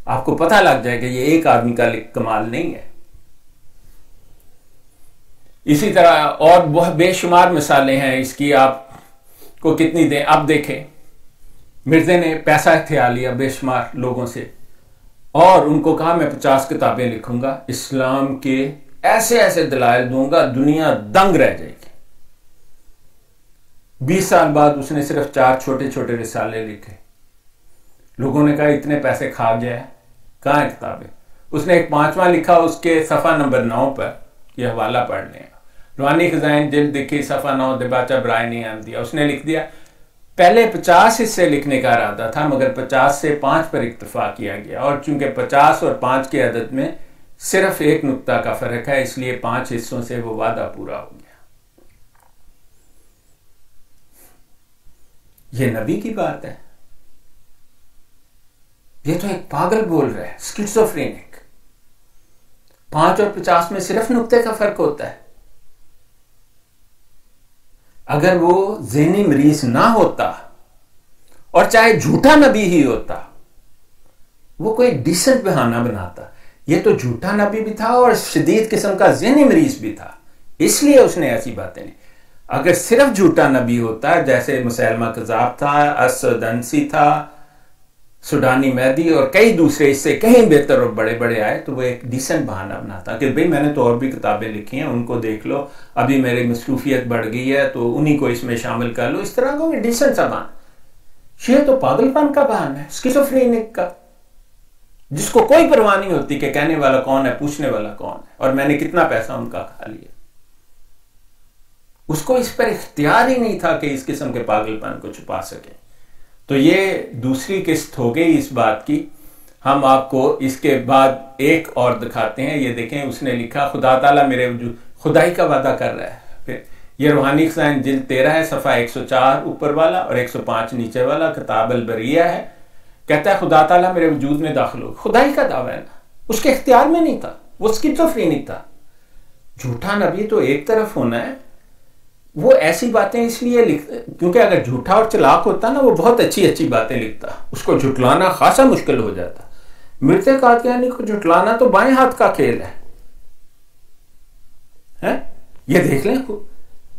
आपको पता लग जाएगा ये एक आदमी का कमाल नहीं है। इसी तरह और बहुत बेशुमार मिसालें हैं इसकी, आपको कितनी दें। अब देखें, मिर्जे ने पैसा इख्तियार लिया बेशुमार लोगों से और उनको कहा मैं 50 किताबें लिखूंगा, इस्लाम के ऐसे ऐसे दलाइल दूंगा, दुनिया दंग रह जाएगी। 20 साल बाद उसने सिर्फ 4 छोटे छोटे रिसाले लिखे। लोगों ने कहा इतने पैसे खा गया है, कहां है किताबें। उसने एक 5वां लिखा, उसके सफ़ा नंबर 9 पर यह हवाला पढ़ लें, रूहानी खजाइन जिल्द देखी सफ़ा 9, दिबाचा ब्राय ने आम दिया। उसने लिख दिया पहले 50 हिस्से लिखने का इरादा था, मगर 50 से 5 पर इक्तफा किया गया, और चूंकि 50 और 5 के अदद में सिर्फ एक नुक्ता का फर्क है, इसलिए 5 हिस्सों से वो वादा पूरा हो गया। ये नबी की बात है, ये तो एक पागल बोल रहा है, स्किज़ोफ्रेनिक। 5 और 50 में सिर्फ नुक्ते का फर्क होता है। अगर वो ज़हनी मरीज ना होता और चाहे झूठा नबी ही होता, वो कोई डिसेंट बहाना बनाता। ये तो झूठा नबी भी था और शदीद किस्म का ज़हनी मरीज भी था, इसलिए उसने ऐसी बातें नहीं। अगर सिर्फ झूठा नबी होता, जैसे मुसैलमा कज़ाब था, असद अंसी था, सुडानी मेहदी और कई दूसरे इससे कहीं बेहतर और बड़े बड़े आए, तो वो एक डिसेंट बहाना बनाता कि भाई मैंने तो और भी किताबें लिखी हैं, उनको देख लो, अभी मेरी मसरूफियत बढ़ गई है तो उन्हीं को इसमें शामिल कर लो। इस तरह का डिसेंट सा बहाना। ये तो पागलपन का बहाना है, स्किज़ोफ्रेनिक का, जिसको कोई परवाह नहीं होती कि कहने वाला कौन है, पूछने वाला कौन है और मैंने कितना पैसा उनका खा लिया। उसको इस पर इख्तियार ही नहीं था कि इस किस्म के पागलपन को छुपा सके। तो ये दूसरी किस्त हो गई इस बात की। हम आपको इसके बाद एक और दिखाते हैं। ये देखें, उसने लिखा खुदा ताला मेरे वजूद, खुदाई का वादा कर रहा है। फिर ये रूहानी खजाइन जिल्द 13 है, सफ़ा 104 ऊपर वाला और 105 नीचे वाला, किताब अल बरिया है। कहता है खुदा ताला मेरे वजूद में दाखिल हो। खुदाई का दावा है ना, उसके इख्तियार में नहीं था, वो स्किज़ोफ्रेनिक था। झूठा नबी तो एक तरफ होना है, वो ऐसी बातें इसलिए क्योंकि अगर झूठा और चलाक होता ना, वो बहुत अच्छी अच्छी बातें लिखता, उसको झुटलाना खासा मुश्किल हो जाता। मिर्ज़ा कादियानी को झुटलाना तो बाएं हाथ का खेल है? ये देख लें,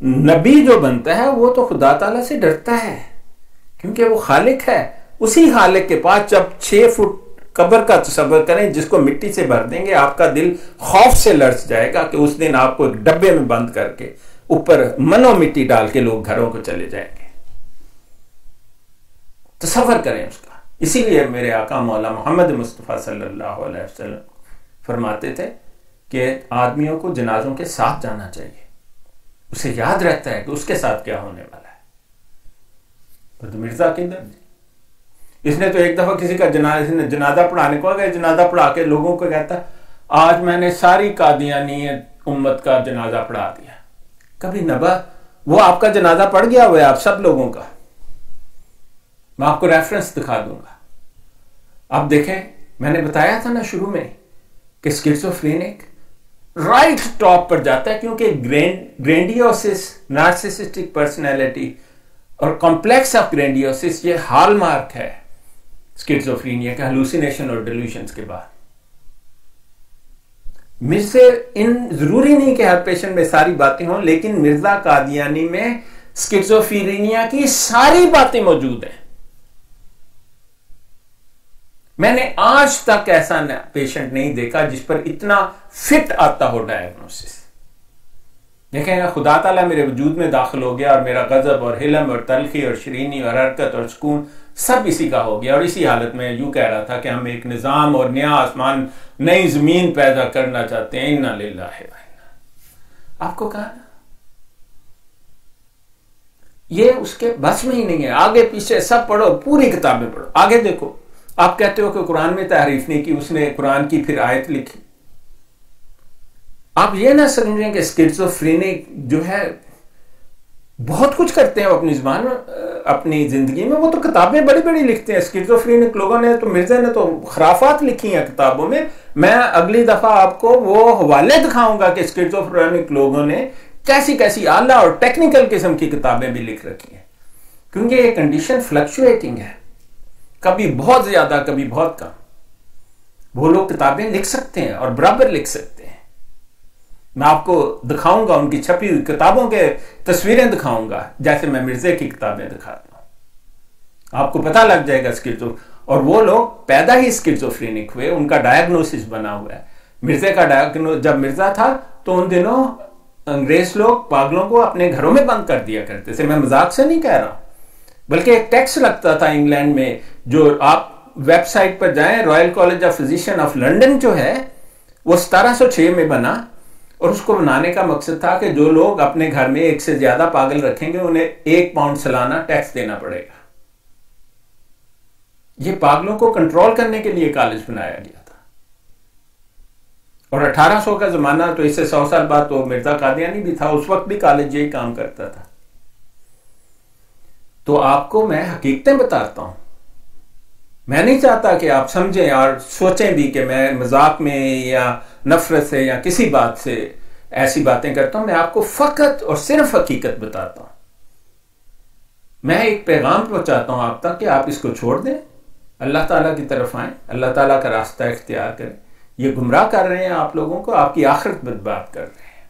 नबी जो बनता है वो तो खुदा ताला से डरता है, क्योंकि वो खालिक है। उसी खालिक के पास जब 6 फुट कब्र का तसव्वुर करें जिसको मिट्टी से भर देंगे, आपका दिल खौफ से लरस जाएगा कि उस दिन आपको एक डब्बे में बंद करके ऊपर मनो मिट्टी डाल के लोग घरों को चले जाएंगे। तसव्वुर करें उसका। इसीलिए मेरे आका मौला मोहम्मद मुस्तफ़ा सल्लल्लाहु अलैहि वसल्लम फरमाते थे कि आदमियों को जनाजों के साथ जाना चाहिए, उसे याद रहता है कि उसके साथ क्या होने वाला है। तो मिर्जा किधर, इसने तो एक दफा किसी का जनाजा पढ़ाने को गया, जनाजा पढ़ा के लोगों को कहता आज मैंने सारी कादियानी उम्मत का जनाजा पढ़ा दिया। कभी नबा वो आपका जनाजा पड़ गया हुआ है आप सब लोगों का, मैं आपको रेफरेंस दिखा दूंगा। आप देखें, मैंने बताया था ना शुरू में कि स्किज़ोफ्रेनिक राइट टॉप पर जाता है, क्योंकि ग्रेंडियोसिस, नार्सिसिस्टिक पर्सनैलिटी और कॉम्प्लेक्स ऑफ ग्रेंडियोसिस ये हॉलमार्क है स्किज़ोफ्रेनिया का, हेलुसिनेशन और डिल्यूशंस के बाद। मिर्ज़े इन जरूरी नहीं कि हर पेशेंट में सारी बातें हों, लेकिन मिर्जा कादियानी में स्किज़ोफ्रेनिया की सारी बातें मौजूद हैं। मैंने आज तक ऐसा पेशेंट नहीं देखा जिस पर इतना फिट आता हो डायग्नोसिस। देखें, खुदा ताला मेरे वजूद में दाखिल हो गया और मेरा गजब और हिलम और तलखी और शरीनी और हरकत और सुकून सब इसी का हो गया। और इसी हालत में यूं कह रहा था कि हम एक निजाम और नया आसमान, नई जमीन पैदा करना चाहते हैं। इन्ना लिल्लाहि व इन्ना। आपको कहा ना, ये उसके बस में ही नहीं है। आगे पीछे सब पढ़ो, पूरी किताबें पढ़ो, आगे देखो। आप कहते हो कि कुरान में तारीफ नहीं की, उसने कुरान की फिर आयत लिखी। आप ये ना समझें कि स्किज़ोफ्रेनिक जो है बहुत कुछ करते हैं अपनी जुबान में, अपनी जिंदगी में। वो तो किताबें बड़ी बड़ी लिखते हैं। स्किज़ोफ्रेनिक लोगों ने तो, मिर्जा ने तो खराफात लिखी हैं किताबों में। मैं अगली दफा आपको वो हवाले दिखाऊंगा कि स्किज़ोफ्रेनिक लोगों ने कैसी कैसी आला और टेक्निकल किस्म की किताबें भी लिख रखी हैं, क्योंकि ये कंडीशन फ्लक्चुएटिंग है, कभी बहुत ज्यादा कभी बहुत कम। वो लोग किताबें लिख सकते हैं और बराबर लिख सकते हैं। मैं आपको दिखाऊंगा, उनकी छपी हुई किताबों के तस्वीरें दिखाऊंगा, जैसे मैं मिर्जे की किताबें दिखाता हूं। आपको पता लग जाएगा स्किज़ो। और वो लोग पैदा ही स्किज़ोफ्रेनिक हुए, उनका डायग्नोसिस बना हुआ है। मिर्जे का डायग्नोसिस, जब मिर्जा था तो उन दिनों अंग्रेज लोग पागलों को अपने घरों में बंद कर दिया करते थे। मैं मजाक से नहीं कह रहा हूं, बल्कि एक टैक्स लगता था इंग्लैंड में, जो आप वेबसाइट पर जाएं, royal college of physician of London जो है वो 1706 में बना। और उसको बनाने का मकसद था कि जो लोग अपने घर में एक से ज्यादा पागल रखेंगे उन्हें 1 पाउंड सालाना टैक्स देना पड़ेगा। यह पागलों को कंट्रोल करने के लिए कॉलेज बनाया गया था। और 1800 का जमाना, तो इससे 100 साल बाद तो मिर्जा कादियानी भी था, उस वक्त भी कॉलेज यही काम करता था। तो आपको मैं हकीकतें बताता हूं। मैं नहीं चाहता कि आप समझें और सोचें भी कि मैं मजाक में या नफरत से या किसी बात से ऐसी बातें करता हूं। मैं आपको फकत और सिर्फ हकीकत बताता हूं। मैं एक पैगाम पहुंचाता हूं आप तक कि आप इसको छोड़ दें, अल्लाह ताला की तरफ आएं, अल्लाह ताला का रास्ता इख्तियार करें। ये गुमराह कर रहे हैं आप लोगों को, आपकी आखिरत बर्बाद कर रहे हैं।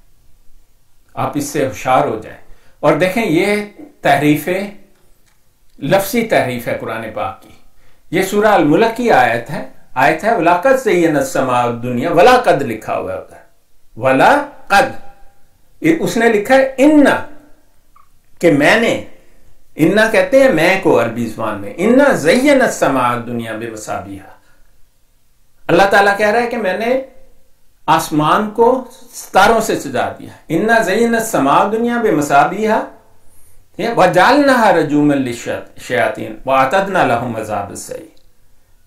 आप इससे होशियार हो जाएं। और देखें, ये तहरीफें लफ्जी तहरीफ है कुरान पाक की। ये सूरह अल मुल्क की आयत है वलाकद ज़य्यना अस्समाअ दुनिया, वलाकद लिखा हुआ है उधर, वलाकद। उसने लिखा है इन्ना, कि मैंने, इन्ना कहते हैं मैं को अरबी ज़ुबान में, इन्ना ज़य्यना अस्समाअ दुनिया बेमसाबिहा। अल्लाह ताला कह रहा है कि मैंने आसमान को सितारों से सजा दिया। इन्ना ज़य्यना अस्समाअ दुनिया बेमसाबिहा वजअलनाहा रजूमन लिश्शयातीन वअतदना लहुम अज़ाब अस्सई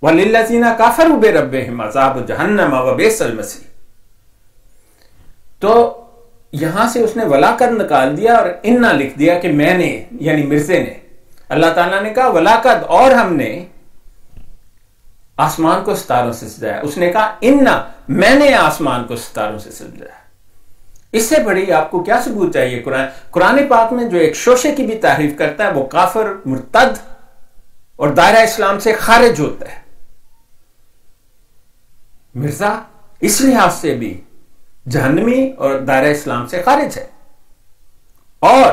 वलिल्लज़ीना कफ़रू बिरब्बिहिम अज़ाब जहन्नम व बि'सल मसीह। तो यहां से उसने वलाकद निकाल दिया और इन्ना लिख दिया कि मैंने, यानी मिर्जे ने। अल्लाह ताला ने कहा वलाकद, और हमने आसमान को सितारों से सजाया। उसने कहा इन्ना, मैंने आसमान को सितारों से सजाया। इससे बड़ी आपको क्या सबूत चाहिए? कुरान पाक में जो एक शोशे की भी तारीफ करता है वो काफिर, मुर्तद और दायरा इस्लाम से खारिज होता है। मिर्जा इस लिहाज से भी जहन्नमी और दायरा इस्लाम से खारिज है। और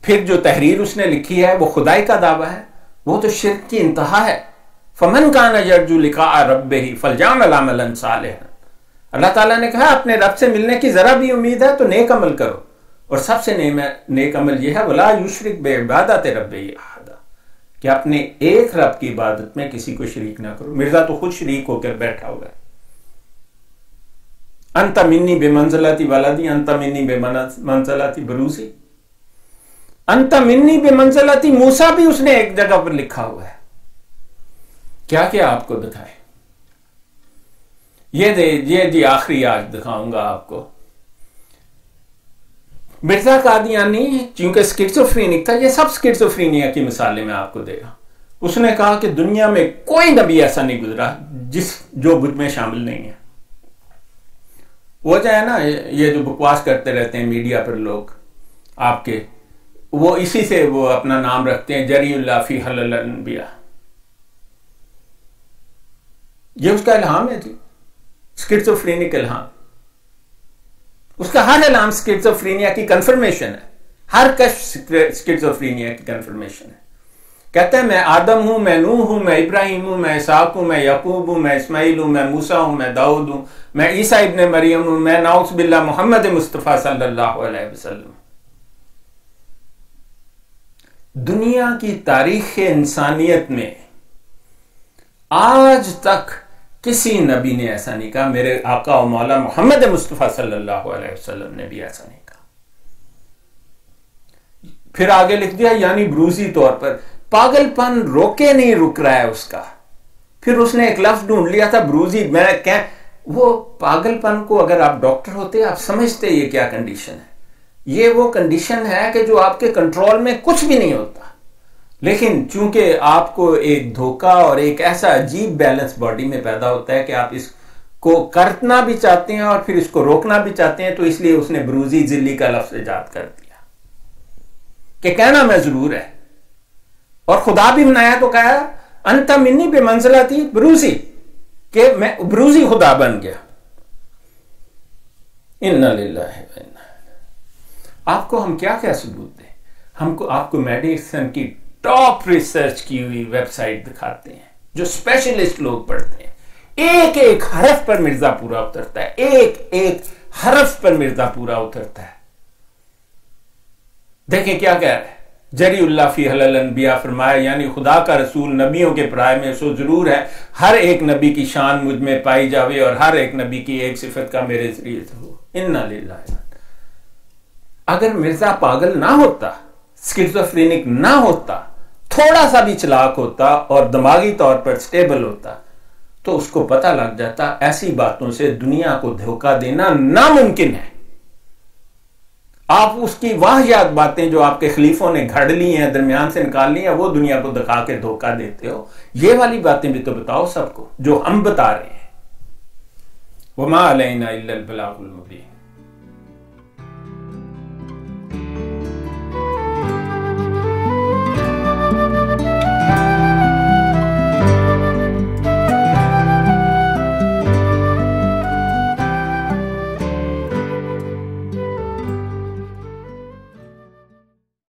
फिर जो तहरीर उसने लिखी है वो खुदाई का दावा है, वो तो शिर्क की इंतहा है। फमन काना यरजू लिक़ा रब्बिही फलयअमल अमलन सालिहन। अल्लाह ताला ने कहा अपने रब से मिलने की जरा भी उम्मीद है तो नेक अमल करो। और सबसे नेक अमल यह है वला युशरिक बिइबादति रब्बिही अहदा, कि अपने एक रब की इबादत में किसी को शरीक ना करो। मिर्जा तो खुद शरीक होकर बैठा हुआ है। अंत मिन्नी बेमंज़लती वलदी अंत मिन्नी बेमंज़लती बरूसी, अंत मिन्नी बेमंज़लती मूसा भी उसने एक जगह पर लिखा हुआ है। क्या क्या आपको दिखाए? ये जी आखिरी आज दिखाऊंगा आपको। मिर्जा कादियानी चूंकि स्किज़ोफ्रेनिक था, ये सब स्किज़ोफ्रेनिया की मिसालें मैं आपको देगा। उसने कहा कि दुनिया में कोई नबी ऐसा नहीं गुजरा जो मुझ में शामिल नहीं है। वो जो है ना, ये जो बकवास करते रहते हैं मीडिया पर लोग आपके, वो इसी से वो अपना नाम रखते हैं, जरीउल्लाह फी हलल अनबिया। ये उसका इल्हाम है जी, स्किज़ोफ्रेनिक इल्हाम। उसका हर इल्हाम स्किज़ोफ्रेनिया की कंफर्मेशन है। हर कश्फ स्किज़ोफ्रेनिया की कंफर्मेशन है कहते हैं मैं आदम हूं, मैं नूह हूं, मैं इब्राहिम हूं, मैं इसाक हूं, मैं यकूब हूं, मैं इस्माइल हूं, मैं मूसा हूं, मैं दाऊद हूं, मैं ईसा इब्ने मरियम हूं, मैं नाउस बिल्ला मोहम्मद मुस्तफ़ा सल्लल्लाहु अलैहि वसल्लम। दुनिया की तारीख इंसानियत में आज तक किसी नबी ने ऐसा नहीं कहा, मेरे आका और मौला मोहम्मद मुस्तफ़ा सल्लल्लाहु अलैहि वसल्लम ने भी ऐसा नहीं कहा। फिर आगे लिख दिया यानी ब्रूजी तौर पर। पागलपन रोके नहीं रुक रहा है उसका। फिर उसने एक लफ्ज ढूंढ लिया था ब्रूजी। मैं क्या, वो पागलपन को अगर आप डॉक्टर होते आप समझते ये क्या कंडीशन है। ये वो कंडीशन है कि जो आपके कंट्रोल में कुछ भी नहीं होता, लेकिन चूंकि आपको एक धोखा और एक ऐसा अजीब बैलेंस बॉडी में पैदा होता है कि आप इसको करना भी चाहते हैं और फिर इसको रोकना भी चाहते हैं, तो इसलिए उसने ब्रूजी जिल्ली का लफ्ज इजाद कर दिया कि कहना मैं जरूर है। और खुदा भी बनाया तो कहा अंत मिन्नी पे मंजिला थी ब्रूजी, कि मैं ब्रूजी खुदा बन गया। इन्ना लिल्लाहि व इन्ना। आपको हम क्या क्या सबूत दें? हमको आपको मेडिसिन की टॉप रिसर्च की हुई वेबसाइट दिखाते हैं जो स्पेशलिस्ट लोग पढ़ते हैं। एक एक हरफ पर मिर्जा पूरा उतरता है, एक एक हरफ पर मिर्जा पूरा उतरता है। देखें क्या कह रहा है जरीउल्लाह फी हलल अनबिया, फरमाया यानी खुदा का रसूल नबियों के पराए में सो जरूर है, हर एक नबी की शान मुझ में पाई जावे और हर एक नबी की एक सिफत का मेरे जरिए से हो। इन्ना लिल्लाहि। अगर मिर्जा पागल ना होता, स्किज़ोफ्रेनिक ना होता, थोड़ा सा भी चालाक होता और दिमागी तौर पर स्टेबल होता, तो उसको पता लग जाता ऐसी बातों से दुनिया को धोखा देना नामुमकिन है। आप उसकी वाहियात बातें जो आपके खलीफों ने घड़ ली हैं, दरमियान से निकाल ली हैं, वो दुनिया को दिखा के धोखा देते हो। ये वाली बातें भी तो बताओ सबको जो हम बता रहे हैं। वमा अलैना इल्लल बलागुल मुबीन।